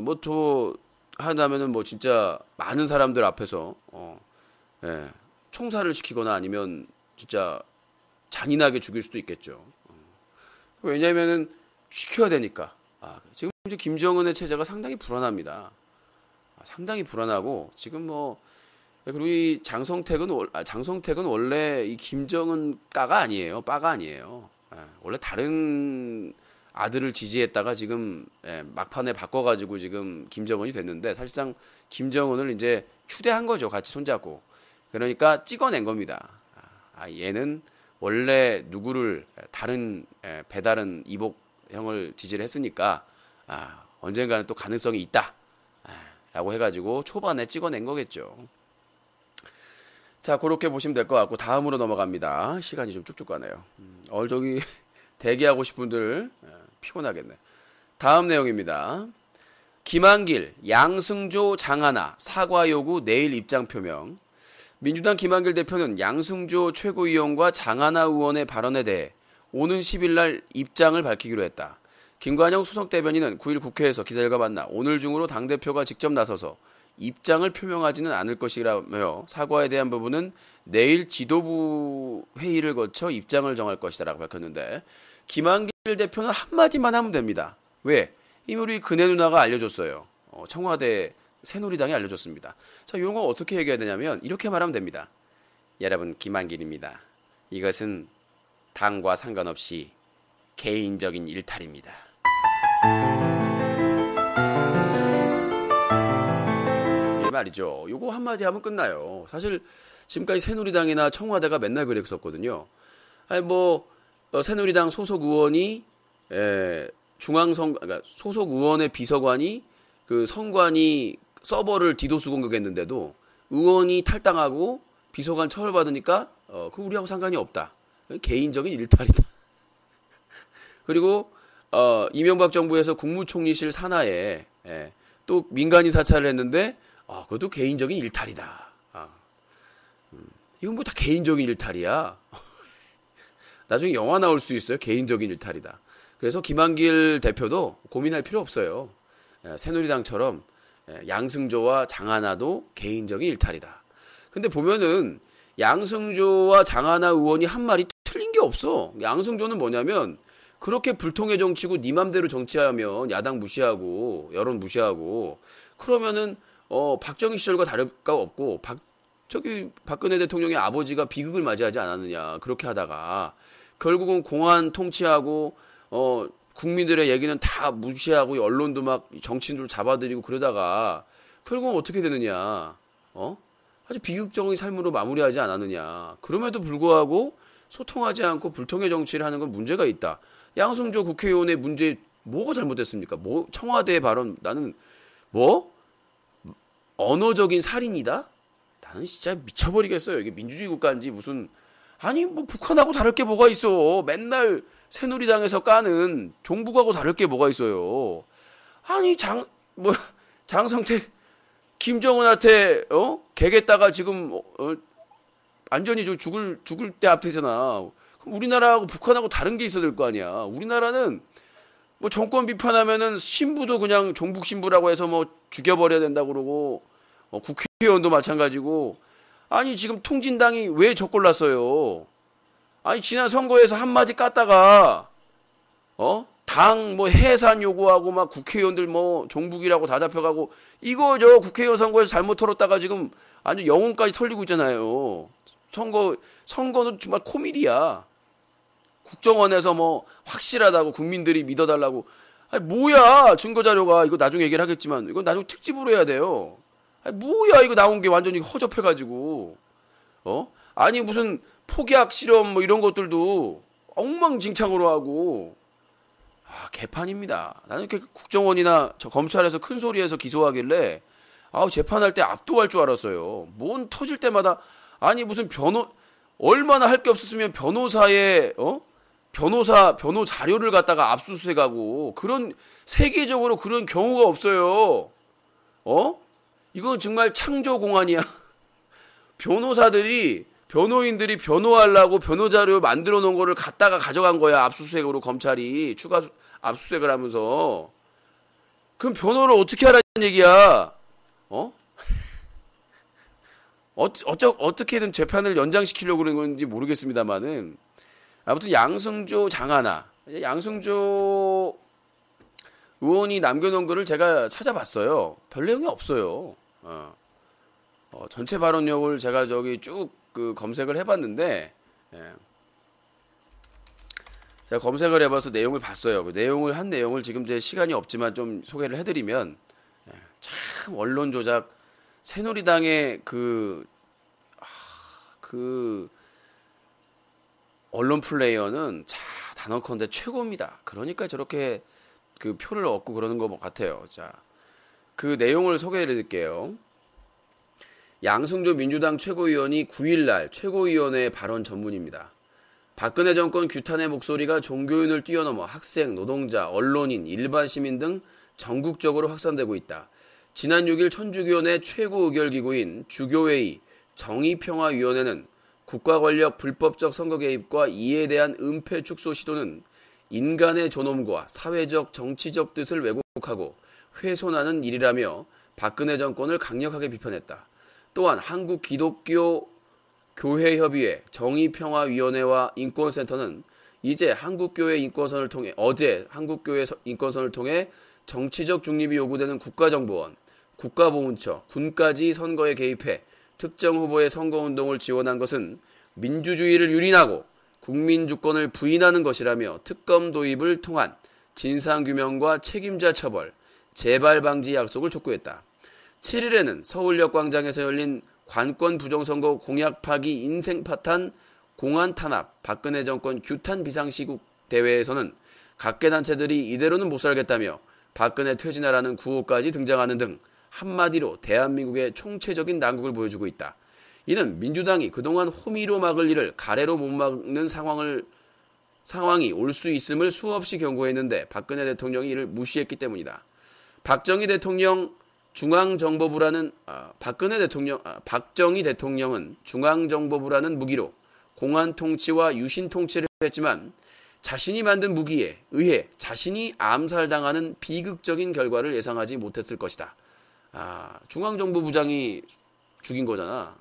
뭐 한다면은 뭐 진짜 많은 사람들 앞에서 총살을 시키거나 아니면 진짜 잔인하게 죽일 수도 있겠죠. 왜냐면은 지켜야 되니까. 지금 이제 김정은의 체제가 상당히 불안합니다. 상당히 불안하고 지금 뭐 그리고 이 장성택은 원래 이 김정은 까가 아니에요. 빠가 아니에요. 원래 다른 아들을 지지했다가 지금 막판에 바꿔가지고 지금 김정은이 됐는데 사실상 김정은을 이제 추대한 거죠. 같이 손잡고. 그러니까 찍어낸 겁니다. 얘는 원래 누구를 다른 배다른 이복형을 지지를 했으니까 언젠가는 또 가능성이 있다. 라고 해가지고 초반에 찍어낸 거겠죠. 자, 그렇게 보시면 될 것 같고 다음으로 넘어갑니다. 시간이 좀 쭉쭉 가네요. 저기 대기하고 싶은 분들 피곤하겠네. 다음 내용입니다. 김한길, 양승조, 장하나 사과 요구 내일 입장 표명. 민주당 김한길 대표는 양승조 최고위원과 장하나 의원의 발언에 대해 오는 10일 날 입장을 밝히기로 했다. 김관영 수석대변인은 9일 국회에서 기자들과 만나 오늘 중으로 당대표가 직접 나서서 입장을 표명하지는 않을 것이라며 사과에 대한 부분은 내일 지도부 회의를 거쳐 입장을 정할 것이다라고 밝혔는데 김한길 대표는 한마디만 하면 됩니다. 왜? 이미 우리 그네 누나가 알려줬어요. 청와대 새누리당이 알려줬습니다. 자, 이런 거 어떻게 얘기해야 되냐면 이렇게 말하면 됩니다. 여러분, 김한길입니다. 이것은 당과 상관없이 개인적인 일탈입니다. 이 말이죠. 요거 한마디 하면 끝나요. 사실 지금까지 새누리당이나 청와대가 맨날 그랬었거든요. 새누리당 소속 의원이 그러니까 소속 의원의 비서관이 그 선관위 서버를 디도스 공격했는데도 의원이 탈당하고 비서관 처벌받으니까 그 우리하고 상관이 없다. 개인적인 일탈이다. 그리고 이명박 정부에서 국무총리실 산하에 또 민간인 사찰을 했는데 그것도 개인적인 일탈이다. 이건 뭐 다 개인적인 일탈이야. 나중에 영화 나올 수 있어요. 개인적인 일탈이다. 그래서 김한길 대표도 고민할 필요 없어요. 새누리당처럼 양승조와 장하나도 개인적인 일탈이다. 근데 보면은 양승조와 장하나 의원이 한 말이 틀린 게 없어. 양승조는 뭐냐면 그렇게 불통의 정치고 네 맘대로 정치하면 야당 무시하고 여론 무시하고 그러면은 박정희 시절과 다를 가 없고 박근혜 대통령의 아버지가 비극을 맞이하지 않았느냐. 그렇게 하다가 결국은 공안 통치하고 국민들의 얘기는 다 무시하고 언론도 막 정치인들 잡아들이고 그러다가 결국은 어떻게 되느냐. 아주 비극적인 삶으로 마무리하지 않았느냐. 그럼에도 불구하고 소통하지 않고 불통의 정치를 하는 건 문제가 있다. 양승조 국회의원의 문제 뭐가 잘못됐습니까? 청와대의 발언 나는 언어적인 살인이다? 나는 진짜 미쳐버리겠어요. 이게 민주주의 국가인지 무슨 북한하고 다를 게 뭐가 있어. 맨날 새누리당에서 까는 종북하고 다를 게 뭐가 있어요. 장성택 김정은한테 개겠다가 지금 완전히 죽을 때 앞에잖아. 그럼 우리나라하고 북한하고 다른 게 있어야 될 거 아니야. 우리나라는 정권 비판하면은 신부도 그냥 종북 신부라고 해서 죽여버려야 된다고 그러고 국회의원도 마찬가지고 지금 통진당이 왜 적골났어요? 지난 선거에서 한마디 깠다가 당 해산 요구하고 막 국회의원들 종북이라고 다 잡혀가고 이거죠. 국회의원 선거에서 잘못 털었다가 지금 아주 영혼까지 털리고 있잖아요. 선거는 정말 코미디야. 국정원에서 확실하다고 국민들이 믿어달라고. 뭐야 증거 자료가. 이거 나중에 얘기를 하겠지만 이건 나중에 특집으로 해야 돼요. 뭐야 이거 나온 게 완전히 허접해가지고. 무슨 폭약 실험 이런 것들도 엉망진창으로 하고. 개판입니다. 나는 이렇게 국정원이나 검찰에서 큰 소리에서 기소하길래 재판할 때 압도할 줄 알았어요. 뭔 터질 때마다 무슨 얼마나 할 게 없었으면 변호사의 변호 자료를 갖다가 압수수색하고 그런 세계적으로 그런 경우가 없어요. 이건 정말 창조 공안이야. 변호인들이 변호하려고 변호 자료 만들어 놓은 거를 갖다가 가져간 거야. 압수수색으로 검찰이 추가 압수수색을 하면서. 그럼 변호를 어떻게 하라는 얘기야? 어떻게든 재판을 연장시키려고 그러는 건지 모르겠습니다만은 아무튼 양승조 장하나 양승조 의원이 남겨놓은 글을 제가 찾아봤어요. 별 내용이 없어요. 전체 발언력을 제가 쭉 그 검색을 해봤는데, 제가 검색을 해봐서 내용을 봤어요. 그 내용을 지금 제 시간이 없지만 좀 소개를 해드리면, 참 언론 조작, 새누리당의 그 언론 플레이어는 단언컨대 최고입니다. 그러니까 저렇게 그 표를 얻고 그러는 것 같아요. 자, 그 내용을 소개해 드릴게요. 양승조 민주당 최고위원이 9일날 최고위원회 발언 전문입니다. 박근혜 정권 규탄의 목소리가 종교인을 뛰어넘어 학생, 노동자, 언론인, 일반 시민 등 전국적으로 확산되고 있다. 지난 6일 천주교내 최고의결기구인 주교회의 정의평화위원회는 국가 권력 불법적 선거 개입과 이에 대한 은폐 축소 시도는 인간의 존엄과 사회적 정치적 뜻을 왜곡하고 훼손하는 일이라며 박근혜 정권을 강력하게 비판했다. 또한 한국기독교교회협의회 정의평화위원회와 인권센터는 어제 한국교회 인권선을 통해 정치적 중립이 요구되는 국가정보원, 국가보훈처, 군까지 선거에 개입해 특정 후보의 선거운동을 지원한 것은 민주주의를 유린하고 국민주권을 부인하는 것이라며 특검 도입을 통한 진상규명과 책임자 처벌, 재발 방지 약속을 촉구했다. 7일에는 서울역 광장에서 열린 관권 부정선거 공약 파기 인생 파탄 공안 탄압 박근혜 정권 규탄 비상시국 대회에서는 각계 단체들이 이대로는 못 살겠다며 박근혜 퇴진하라는 구호까지 등장하는 등 한마디로 대한민국의 총체적인 난국을 보여주고 있다. 이는 민주당이 그동안 호미로 막을 일을 가래로 못 막는 상황이 올 수 있음을 수없이 경고했는데 박근혜 대통령이 이를 무시했기 때문이다. 박정희 대통령은 중앙정보부라는 무기로 공안 통치와 유신 통치를 했지만 자신이 만든 무기에 의해 자신이 암살당하는 비극적인 결과를 예상하지 못했을 것이다. 중앙정보부장이 죽인 거잖아.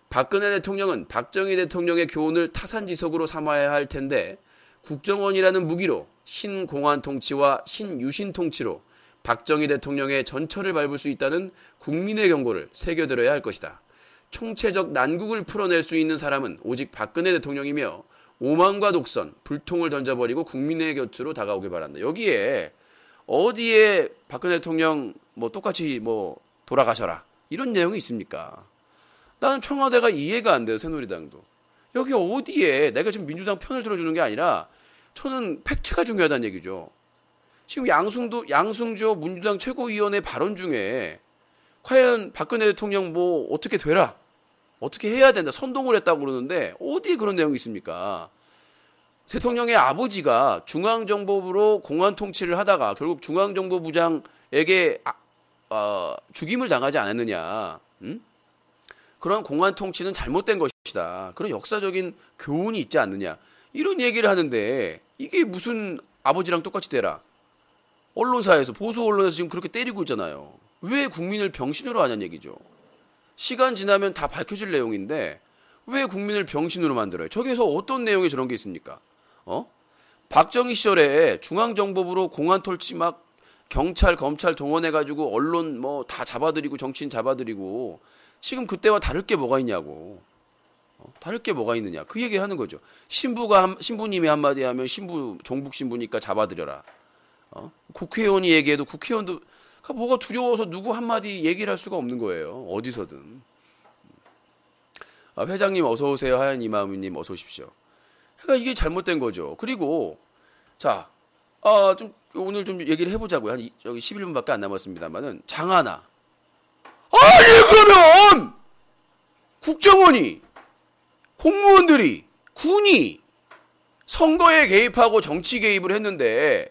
박근혜 대통령은 박정희 대통령의 교훈을 타산지석으로 삼아야 할 텐데 국정원이라는 무기로 신공안 통치와 신유신 통치로 박정희 대통령의 전철을 밟을 수 있다는 국민의 경고를 새겨들어야 할 것이다. 총체적 난국을 풀어낼 수 있는 사람은 오직 박근혜 대통령이며 오만과 독선, 불통을 던져버리고 국민의 곁으로 다가오길 바란다. 여기에 어디에 박근혜 대통령 똑같이 돌아가셔라 이런 내용이 있습니까? 나는 청와대가 이해가 안 돼요. 새누리당도. 여기 어디에 내가 지금 민주당 편을 들어주는 게 아니라 저는 팩트가 중요하다는 얘기죠. 지금 양승조 민주당 최고위원회 발언 중에 과연 박근혜 대통령 어떻게 되라, 어떻게 해야 된다, 선동을 했다고 그러는데 어디에 그런 내용이 있습니까? 대통령의 아버지가 중앙정보부로 공안 통치를 하다가 결국 중앙정보부장에게 죽임을 당하지 않았느냐. 그런 공안 통치는 잘못된 것이다. 그런 역사적인 교훈이 있지 않느냐. 이런 얘기를 하는데 이게 무슨 아버지랑 똑같이 되라. 언론사에서, 보수 언론에서 지금 그렇게 때리고 있잖아요. 왜 국민을 병신으로 하냐는 얘기죠. 시간 지나면 다 밝혀질 내용인데 왜 국민을 병신으로 만들어요? 저기에서 어떤 내용에 저런 게 있습니까? 박정희 시절에 중앙정보부로 공안 통치 막 경찰, 검찰 동원해가지고 언론 다 잡아들이고 정치인 잡아들이고 지금 그때와 다를 게 뭐가 있냐고. 다를 게 뭐가 있느냐. 그 얘기를 하는 거죠. 신부님이 한마디 하면 종북 신부니까 잡아들여라. 국회의원이 얘기해도 국회의원도 뭐가 두려워서 누구 한마디 얘기를 할 수가 없는 거예요. 어디서든. 회장님 어서 오세요. 하얀 이마음님 어서 오십시오. 그러니까 이게 잘못된 거죠. 그리고 자, 오늘 좀 얘기를 해보자고요. 여기 11분밖에 안 남았습니다만은 장하나. 아니 그러면 국정원이, 공무원들이, 군이 선거에 개입하고 정치 개입을 했는데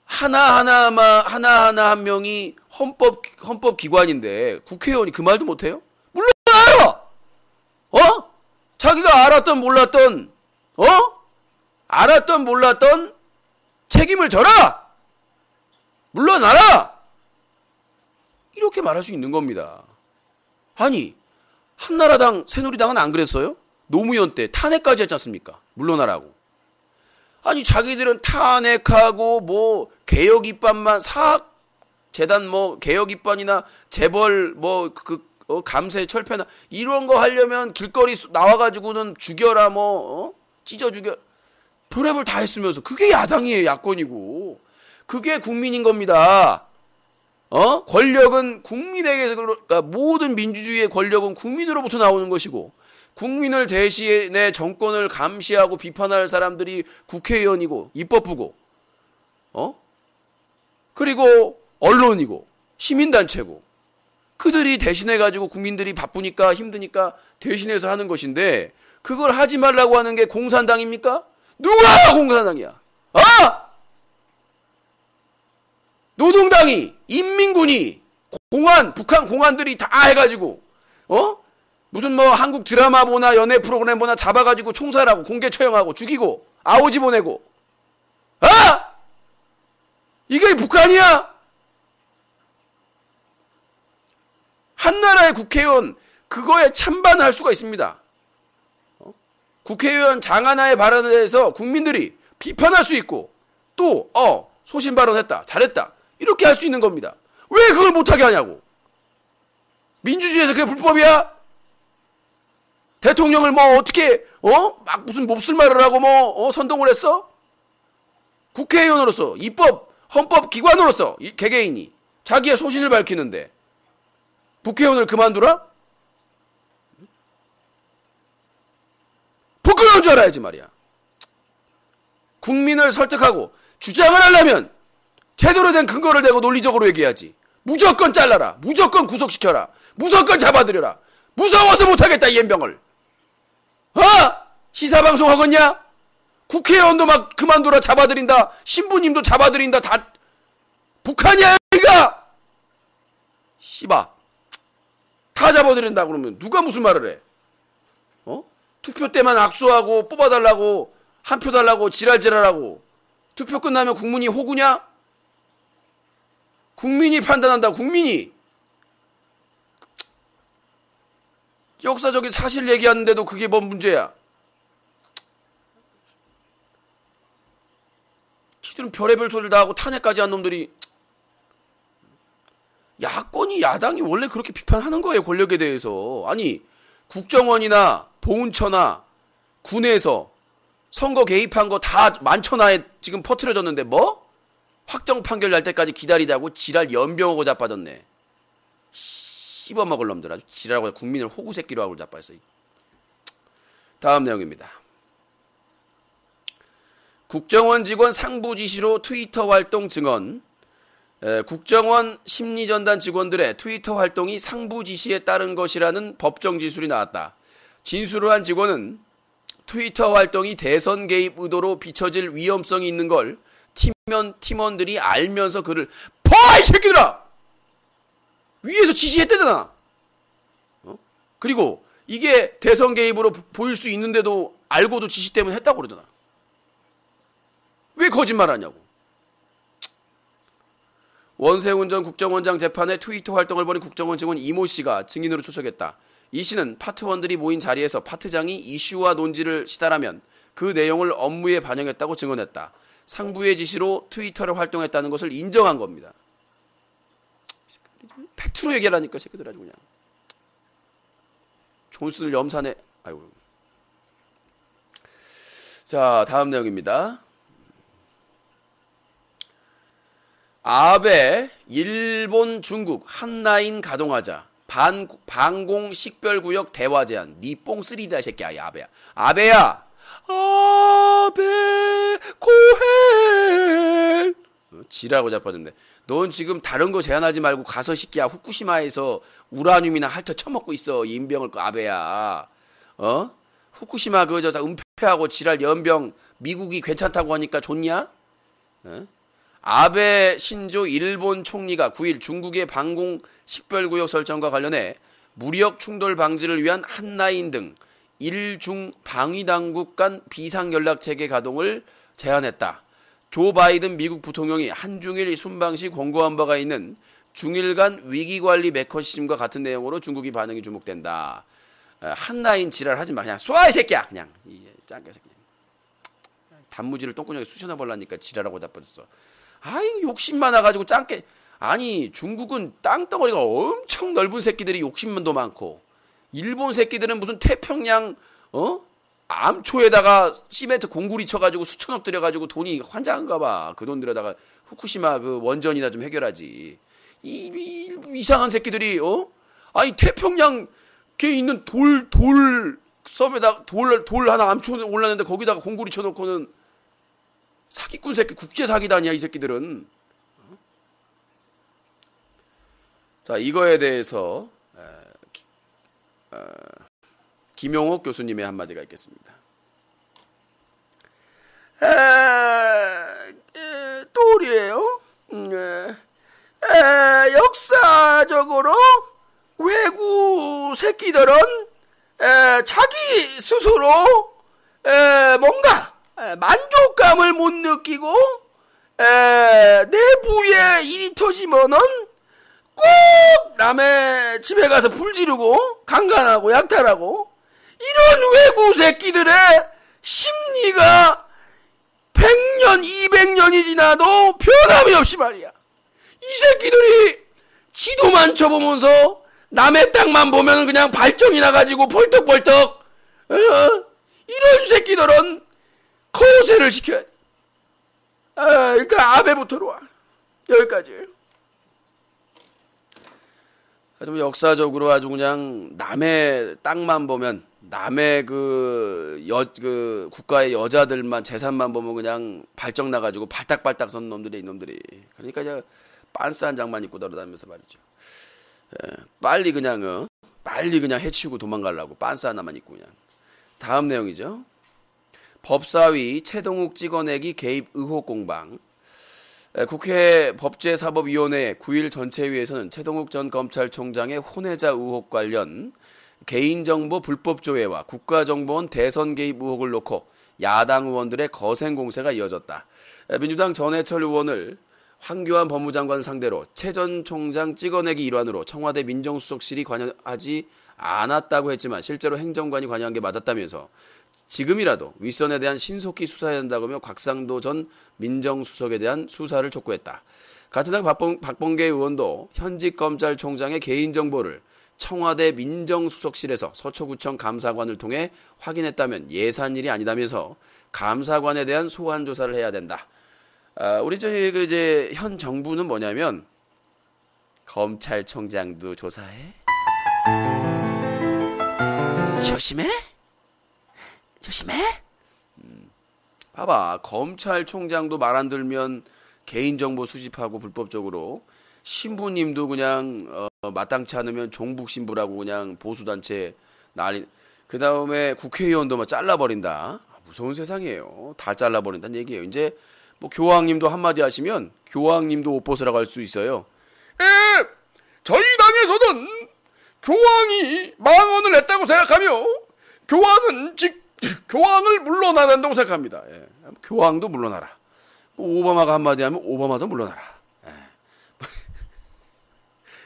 하나하나 한 명이 헌법 기관인데 국회의원이 그 말도 못해요? 물론 알아! 자기가 알았던 몰랐던 책임을 져라! 물론 알아! 이렇게 말할 수 있는 겁니다. 아니, 한나라당, 새누리당은 안 그랬어요? 노무현 때 탄핵까지 했지 않습니까? 물러나라고. 아니, 자기들은 탄핵하고 개혁 입법만 재단 개혁 입법이나 재벌 감세 철폐나 이런 거 하려면 길거리 나와가지고는 죽여라 찢어 죽여 별의별 다 했으면서 그게 야당이에요. 야권이고 그게 국민인 겁니다. 권력은 국민에게서, 그러니까 모든 민주주의의 권력은 국민으로부터 나오는 것이고 국민을 대신해 정권을 감시하고 비판할 사람들이 국회의원이고 입법부고 그리고 언론이고 시민단체고 그들이 대신해가지고 국민들이 바쁘니까 힘드니까 대신해서 하는 것인데 그걸 하지 말라고 하는 게 공산당입니까? 누가 공산당이야? 노동당이, 인민군이, 북한 공안들이 다 해가지고 무슨 한국 드라마 보나 연예 프로그램 보나 잡아가지고 총살하고 공개 처형하고 죽이고 아오지 보내고 이게 북한이야? 한나라의 국회의원 그거에 찬반할 수가 있습니다. 국회의원 장하나의 발언에 대해서 국민들이 비판할 수 있고 또 소신 발언했다 잘했다 이렇게 할 수 있는 겁니다. 왜 그걸 못하게 하냐고. 민주주의에서 그게 불법이야? 대통령을 어떻게 막 무슨 몹쓸 말을 하고 선동을 했어? 국회의원으로서 헌법 기관으로서 개개인이 자기의 소신을 밝히는데 국회의원을 그만두라? 부끄러운 줄 알아야지 말이야. 국민을 설득하고 주장을 하려면 제대로 된 근거를 대고 논리적으로 얘기해야지. 무조건 잘라라. 무조건 구속시켜라. 무조건 잡아들여라. 무서워서 못하겠다 이 연병을. 시사방송 하겠냐? 국회의원도 막 그만둬라 잡아들인다. 신부님도 잡아들인다. 다 북한이야 이가. 씨바. 다 잡아들인다 그러면 누가 무슨 말을 해? 투표 때만 악수하고 뽑아달라고 한 표 달라고 지랄지랄하고 투표 끝나면 국민이 호구냐? 국민이 판단한다. 국민이. 역사적인 사실 얘기하는데도 그게 뭔 문제야? 지들은 별의별 소리를 다 하고 탄핵까지 한 놈들이. 야당이 원래 그렇게 비판하는 거예요. 권력에 대해서. 아니 국정원이나 보훈처나 군에서 선거 개입한 거 다 만천하에 지금 퍼뜨려졌는데 확정 판결 날 때까지 기다리자고 지랄 연병하고 자빠졌네. 씹어먹을 놈들 아주 지랄하고 국민을 호구새끼로 하고 자빠졌어. 다음 내용입니다. 국정원 직원 상부 지시로 트위터 활동 증언. 국정원 심리전단 직원들의 트위터 활동이 상부 지시에 따른 것이라는 법정 진술이 나왔다. 진술을 한 직원은 트위터 활동이 대선 개입 의도로 비춰질 위험성이 있는 걸 팀원들이 알면서 그를 이 새끼들아! 위에서 지시했대잖아. 그리고 이게 대선 개입으로 보일 수 있는데도 알고도 지시 때문에 했다고 그러잖아. 왜 거짓말하냐고. 원세훈 전 국정원장 재판에 트위터 활동을 벌인 국정원 직원 이모 씨가 증인으로 출석했다. 이 씨는 파트원들이 모인 자리에서 파트장이 이슈와 논지를 시달하면 그 내용을 업무에 반영했다고 증언했다. 상부의 지시로 트위터를 활동했다는 것을 인정한 겁니다. 팩트로 얘기하라니까 새끼들 아주 그냥. 존슨을 염산해. 아이고. 자, 다음 내용입니다. 아베 일본 중국 한라인 가동하자. 방공 식별구역 대화 제한. 니 뽕 쓰리다 이 새끼야. 아베야. 아베야. 아베 고해. 지라고 자빠졌네. 넌 지금 다른 거 제한하지 말고 가서 새끼야 후쿠시마에서 우라늄이나 핥아 처먹고 있어. 인병을 거 아베야. 후쿠시마 저 은폐 실패하고 지랄 연병 미국이 괜찮다고 하니까 좋냐? 어? 아베 신조 일본 총리가 9일 중국의 방공 식별구역 설정과 관련해 무력 충돌 방지를 위한 한라인 등 일중 방위당국 간 비상연락체계 가동을 제안했다. 조 바이든 미국 부통령이 한중일 순방시 권고한 바가 있는 중일 간 위기관리 메커니즘과 같은 내용으로 중국이 반응이 주목된다. 한라인 지랄하지 마. 그냥 쏴 이 새끼야. 그냥 이 짱개 새끼. 단무지를 똥구녕에 쑤셔넣어 버리니까 지랄하고 자빠졌어. 아이고 욕심 많아가지고 짱깨. 아니 중국은 땅덩어리가 엄청 넓은 새끼들이 욕심도 많고 일본 새끼들은 무슨 태평양 암초에다가 시멘트 공구리 쳐가지고 수천억 들여가지고 돈이 환장한가 봐. 그 돈 들여다가 후쿠시마 그 원전이나 좀 해결하지. 이상한 새끼들이 아니 태평양 게 있는 돌 섬에다 돌 하나 암초 올랐는데 거기다가 공구리 쳐놓고는 사기꾼 새끼 국제 사기단이야 이 새끼들은. 자 이거에 대해서 김용옥 교수님의 한마디가 있겠습니다. 또리예요. 역사적으로 외국 새끼들은 자기 스스로 뭔가 만족감을 못 느끼고 내부에 일이 터지면은 꼭 남의 집에 가서 불 지르고 강간하고 약탈하고 이런 외국 새끼들의 심리가 100년 200년이 지나도 변함이 없이 말이야. 이 새끼들이 지도만 쳐보면서 남의 땅만 보면 그냥 발정이 나가지고 벌떡벌떡 이런 새끼들은 거세를 시켜야 돼. 일단 아베부터로 와. 여기까지. 좀 역사적으로 아주 그냥 남의 땅만 보면 남의 그 국가의 여자들만 재산만 보면 그냥 발정 나가지고 발딱발딱 선 놈들이 이놈들이. 그러니까 이제 빤스 한 장만 입고 돌아다니면서 말이죠. 빨리 그냥 해치우고 도망가려고 빤스 하나만 입고 그냥. 다음 내용이죠. 법사위 최동욱 찍어내기 개입 의혹 공방. 국회 법제사법위원회 9일 전체회에서는 최동욱 전 검찰총장의 혼외자 의혹 관련 개인정보 불법 조회와 국가정보원 대선 개입 의혹을 놓고 야당 의원들의 거센 공세가 이어졌다. 민주당 전해철 의원을 황교안 법무장관을 상대로 최 전 총장 찍어내기 일환으로 청와대 민정수석실이 관여하지 않았다고 했지만 실제로 행정관이 관여한 게 맞았다면서 지금이라도 윗선에 대한 신속히 수사해야 한다고며 곽상도 전 민정수석에 대한 수사를 촉구했다. 같은 날 박범계 의원도 현직 검찰총장의 개인정보를 청와대 민정수석실에서 서초구청 감사관을 통해 확인했다면 예산일이 아니다면서 감사관에 대한 소환 조사를 해야 된다. 우리 이제 현 정부는 뭐냐면 검찰총장도 조사해? 조심해? 봐봐. 검찰총장도 말 안 들면 개인정보 수집하고 불법적으로 신부님도 그냥 마땅치 않으면 종북신부라고 그냥 보수단체 난리. 그 다음에 국회의원도 막 잘라버린다. 무서운 세상이에요. 다 잘라버린다는 얘기예요. 이제 뭐 교황님도 한마디 하시면 교황님도 옷 벗으라고 할 수 있어요. 저희 당에서는 교황이 망언을 했다고 생각하며 교황을 물러나야 된다고 생각합니다. 교황도 물러나라. 오바마가 한마디 하면 오바마도 물러나라.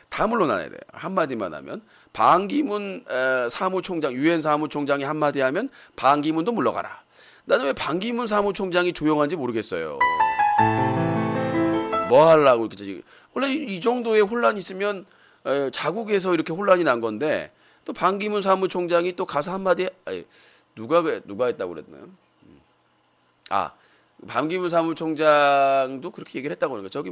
다 물러나야 돼요. 한마디만 하면. 반기문 사무총장, 유엔 사무총장이 한마디 하면 반기문도 물러가라. 나는 왜 반기문 사무총장이 조용한지 모르겠어요. 뭐 하려고 이렇게. 원래 이 정도의 혼란이 있으면 자국에서 이렇게 혼란이 난 건데 또 반기문 사무총장이 또 가서 한마디 누가 했다고 그랬나요? 반기문 사무총장도 그렇게 얘기를 했다고 그러니까 저기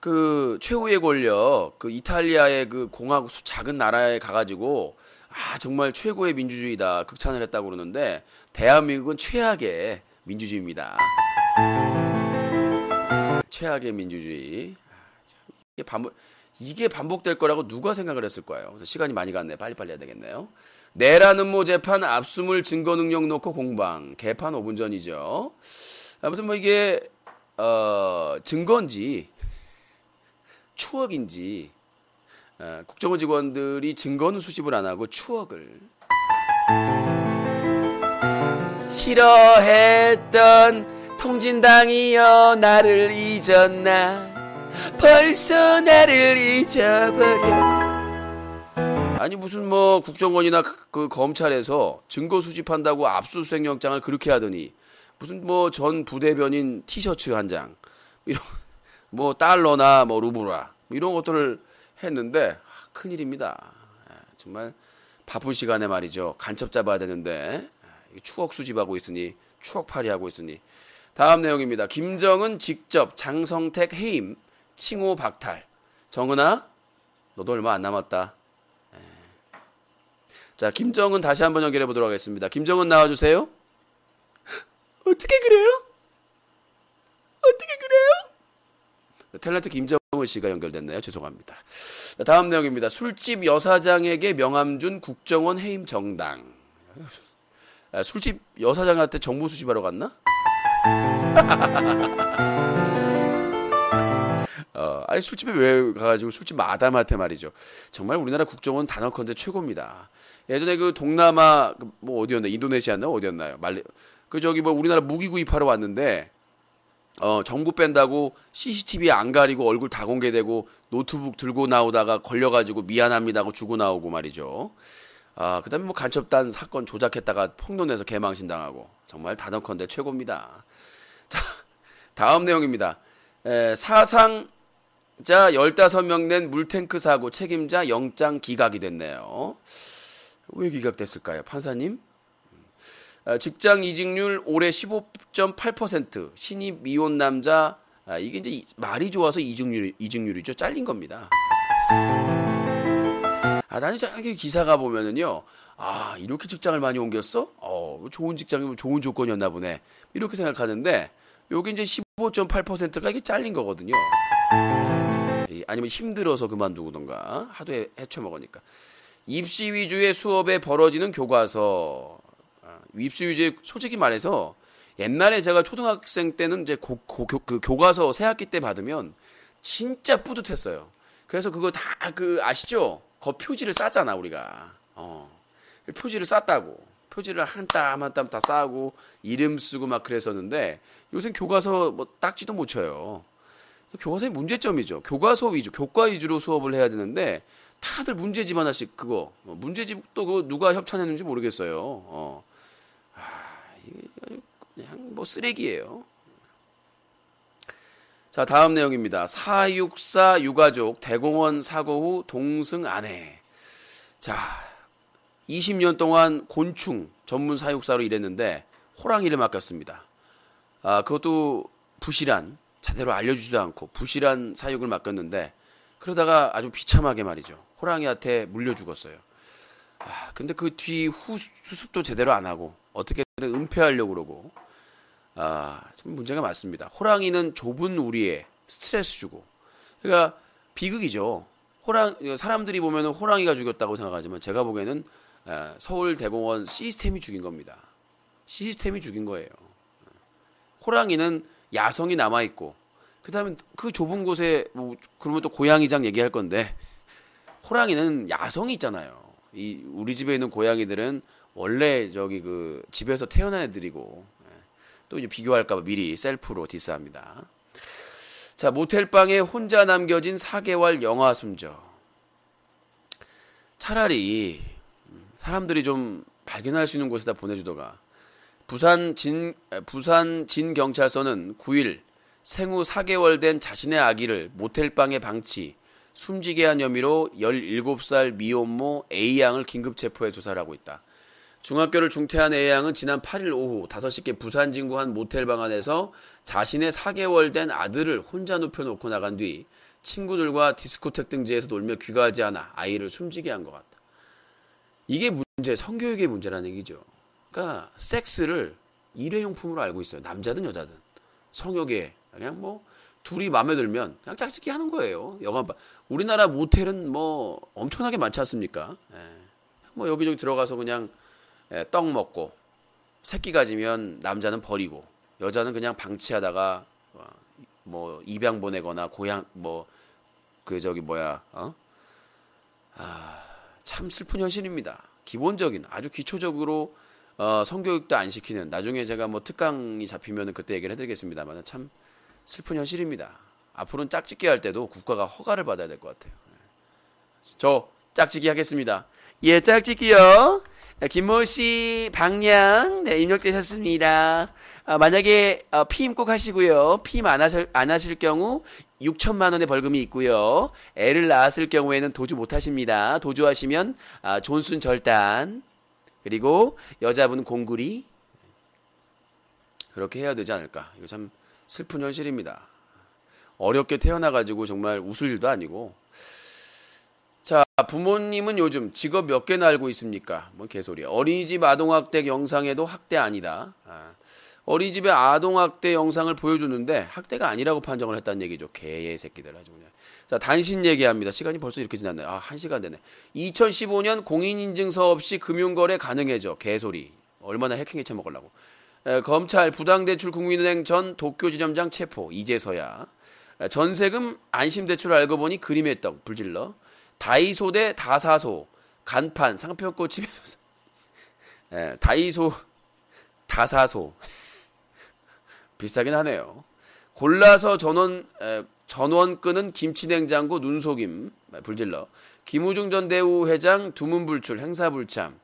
그 최후의 권력 그 이탈리아의 그 공화국 작은 나라에 가가지고 정말 최고의 민주주의다 극찬을 했다고 그러는데 대한민국은 최악의 민주주의입니다. 최악의 민주주의. 이게 반복될 거라고 누가 생각을 했을 거예요. 그래서 시간이 많이 갔네. 빨리빨리 해야 되겠네요. 내란 음모 재판 압수물 증거 능력 놓고 공방. 개판 5분 전이죠. 아무튼 뭐 이게 증거인지 추억인지 국정원 직원들이 증거는 수집을 안 하고 추억을 싫어했던 통진당이여 나를 잊었나 벌써 나를 잊어버려. 아니 무슨 뭐 국정원이나 그 검찰에서 증거 수집한다고 압수수색 영장을 그렇게 하더니 무슨 뭐 전 부대변인 티셔츠 한 장 이런 뭐 달러나 뭐 루브라 이런 것들을 했는데 큰일입니다. 정말 바쁜 시간에 말이죠. 간첩 잡아야 되는데 추억 수집하고 있으니 추억팔이 하고 있으니. 다음 내용입니다. 김정은 직접 장성택 해임 칭호 박탈. 정은아 너도 얼마 안 남았다. 자, 김정은 다시 한번 연결해 보도록 하겠습니다. 김정은 나와주세요. 어떻게 그래요? 어떻게 그래요? 탤런트 김정은 씨가 연결됐네요. 죄송합니다. 자, 다음 내용입니다. 술집 여사장에게 명함 준 국정원 해임 정당. 술집 여사장한테 정보 수집하러 갔나? 아니 술집에 왜 가가지고 술집 마담한테 말이죠. 정말 우리나라 국정원 단언컨대 최고입니다. 예전에 그 동남아 뭐 어디였나 인도네시아나 어디였나요? 그 저기 뭐 우리나라 무기 구입하러 왔는데 정부 뺀다고 CCTV에 안 가리고 얼굴 다 공개되고 노트북 들고 나오다가 걸려가지고 미안합니다 하고 주고 나오고 말이죠. 그다음에 뭐 간첩단 사건 조작했다가 폭로내서 개망신 당하고 정말 단언컨대 최고입니다. 자, 다음 내용입니다. 사상자 15명 낸 물탱크 사고 책임자 영장 기각이 됐네요. 왜 기각됐을까요? 판사님? 직장 이직률 올해 15.8%, 신입 미혼 남자, 이게 이제 말이 좋아서 이직률이죠. 잘린 겁니다. 나는 저기 기사가 보면은요, 이렇게 직장을 많이 옮겼어? 좋은 직장이면 좋은 조건이었나 보네. 이렇게 생각하는데, 요게 이제 15.8%가 이게 잘린 거거든요. 아니면 힘들어서 그만두던가, 하도 헤쳐먹으니까. 입시 위주의 수업에 벌어지는 교과서. 입시 위주의, 솔직히 말해서, 옛날에 제가 초등학생 때는 이제 그 교과서 새학기 때 받으면 진짜 뿌듯했어요. 그래서 그거 다 아시죠? 그 표지를 쌌잖아, 우리가. 표지를 쌌다고. 표지를 한 땀 한 땀 다 싸고, 이름 쓰고 막 그랬었는데, 요새 교과서 뭐 딱지도 못 쳐요. 교과서의 문제점이죠. 교과서 위주, 교과 위주로 수업을 해야 되는데, 다들 문제집 하나씩 그거, 문제집도 그거 누가 협찬했는지 모르겠어요. 이게 그냥 뭐 쓰레기예요. 자, 다음 내용입니다. 464 유가족 대공원 사고 후 동승 아내. 자, 20년 동안 곤충 전문 사육사로 일했는데 호랑이를 맡겼습니다. 그것도 부실한, 제대로 알려주지도 않고 부실한 사육을 맡겼는데 그러다가 아주 비참하게 말이죠. 호랑이한테 물려 죽었어요. 근데 그 뒤 수습도 제대로 안 하고 어떻게든 은폐하려고 그러고 참 문제가 많습니다. 호랑이는 좁은 우리에 스트레스 주고, 그러니까 비극이죠. 사람들이 보면 호랑이가 죽였다고 생각하지만 제가 보기에는 서울대공원 시스템이 죽인 겁니다. 시스템이 죽인 거예요. 호랑이는 야성이 남아있고, 그 다음에 그 좁은 곳에, 그러면 또 고양이장 얘기할 건데, 호랑이는 야성이 있잖아요. 우리 집에 있는 고양이들은 원래 집에서 태어난 애들이고, 또 이제 비교할까봐 미리 셀프로 디스합니다. 자, 모텔방에 혼자 남겨진 4개월 영아 순저. 차라리 사람들이 좀 발견할 수 있는 곳에다 보내주더가. 부산 진경찰서는 9일 생후 4개월 된 자신의 아기를 모텔방에 방치, 숨지게 한 혐의로 17살 미혼모 A양을 긴급 체포해 조사를 하고 있다. 중학교를 중퇴한 A양은 지난 8일 오후 5시께 부산 진구 한 모텔방 안에서 자신의 4개월 된 아들을 혼자 눕혀놓고 나간 뒤 친구들과 디스코텍 등지에서 놀며 귀가하지 않아 아이를 숨지게 한 것 같다. 이게 성교육의 문제라는 얘기죠. 그러니까 섹스를 일회용품으로 알고 있어요. 남자든 여자든. 성욕에 그냥 둘이 마음에 들면 그냥 짝짓기 하는 거예요. 우리나라 모텔은 뭐 엄청나게 많지 않습니까? 뭐 여기저기 들어가서 그냥 떡 먹고 새끼 가지면 남자는 버리고 여자는 그냥 방치하다가 뭐 입양 보내거나 고향 뭐 그 저기 뭐야 참 슬픈 현실입니다. 기본적인 아주 기초적으로 성교육도 안 시키는, 나중에 제가 뭐 특강이 잡히면 그때 얘기를 해드리겠습니다만 참 슬픈 현실입니다. 앞으로는 짝짓기 할 때도 국가가 허가를 받아야 될 것 같아요. 저 짝짓기 하겠습니다. 예, 짝짓기요. 김모씨 방량 입력되셨습니다. 만약에 피임 꼭 하시고요. 피임 안 하실 경우 6천만 원의 벌금이 있고요. 애를 낳았을 경우에는 도주 못 하십니다. 도주하시면 존순 절단, 그리고 여자분 공구리, 그렇게 해야 되지 않을까. 이거 참 슬픈 현실입니다. 어렵게 태어나가지고 정말 웃을 일도 아니고. 자, 부모님은 요즘 직업 몇 개나 알고 있습니까? 뭔 개소리야. 어린이집 아동학대 영상에도 학대 아니다. 어린이집에 아동학대 영상을 보여줬는데 학대가 아니라고 판정을 했다는 얘기죠. 개의 새끼들 아주 그냥. 자, 단신 얘기합니다. 시간이 벌써 이렇게 지났네요. 1시간 되네. 2015년 공인인증서 없이 금융거래 가능해져. 개소리. 얼마나 해킹해 쳐먹으려고. 검찰 부당대출 국민은행 전 도쿄지점장 체포. 이제서야. 전세금 안심대출 알고 보니 그림의 떡. 불질러. 다이소 대 다사소. 간판 상표권 침해조사. 다이소 다사소. 비슷하긴 하네요. 골라서 전원 끄는 김치냉장고 눈속임. 불질러. 김우중 전 대우 회장 두문불출 행사불참.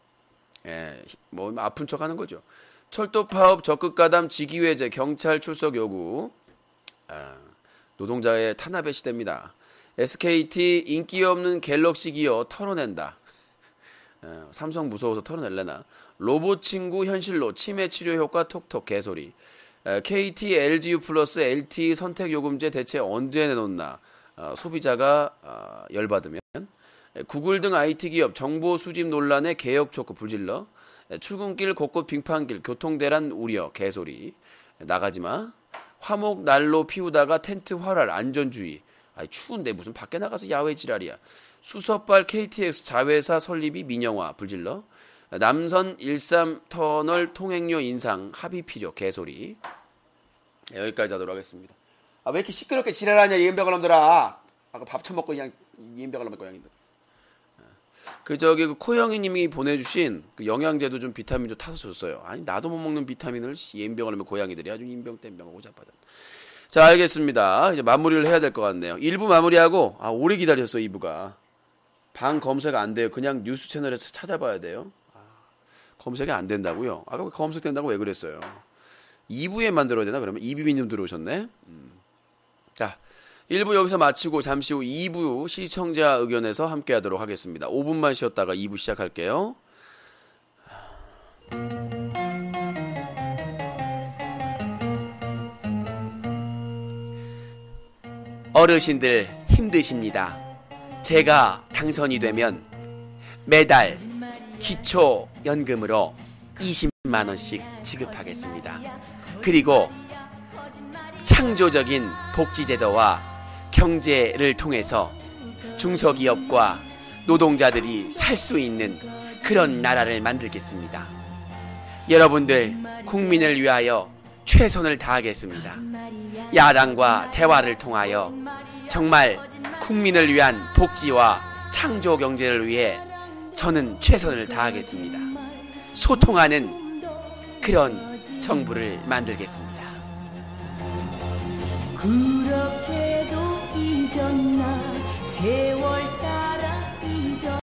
뭐 아픈 척 하는 거죠. 철도 파업 적극 가담 직위해제 경찰 출석 요구. 노동자의 탄압의 시대입니다. SKT 인기 없는 갤럭시 기어 털어낸다. 삼성 무서워서 털어낼래나. 로봇 친구 현실로 치매 치료 효과 톡톡 개소리. KT LGU 플러스 LTE 선택 요금제 대체 언제 내놓나. 소비자가 열받으면. 구글 등 IT 기업 정보 수집 논란에 개혁 촉구 불질러. 출근길 곳곳 빙판길 교통대란 우려 개소리. 나가지마. 화목 난로 피우다가 텐트 활활 안전주의. 추운데 무슨 밖에 나가서 야외 지랄이야. 수서발 KTX 자회사 설립이 민영화 불질러. 남선 13터널 통행료 인상 합의 필요 개소리. 여기까지 하도록 하겠습니다. 왜 이렇게 시끄럽게 지랄하냐 이인병을 놈들아. 아까 밥 처먹고 그냥 이인병을 놈의 고양이들. 그 코영이님이 보내주신 그 영양제도 좀 비타민 좀 타서 줬어요. 아니 나도 못 먹는 비타민을 이인병을 놈의 고양이들이 아주 인병 땜병하고 자빠졌. 자, 알겠습니다. 이제 마무리를 해야 될 것 같네요. 1부 마무리하고 오래 기다렸어 2부가. 방 검색 안 돼요. 그냥 뉴스 채널에서 찾아봐야 돼요. 검색이 안 된다고요? 아까 검색된다고 왜 그랬어요? 2부에 만들어야 되나? 그러면 이비비님 들어오셨네. 자, 1부 여기서 마치고 잠시 후 2부 시청자 의견에서 함께 하도록 하겠습니다. 5분만 쉬었다가 2부 시작할게요. 어르신들 힘드십니다. 제가 당선이 되면 매달 기초연금으로 20만원씩 지급하겠습니다. 그리고 창조적인 복지제도와 경제를 통해서 중소기업과 노동자들이 살 수 있는 그런 나라를 만들겠습니다. 여러분들 국민을 위하여 최선을 다하겠습니다. 야당과 대화를 통하여 정말 국민을 위한 복지와 창조 경제를 위해 저는 최선을 다하겠습니다. 소통하는 그런 정부를 만들겠습니다. 그렇게도 잊었나 세월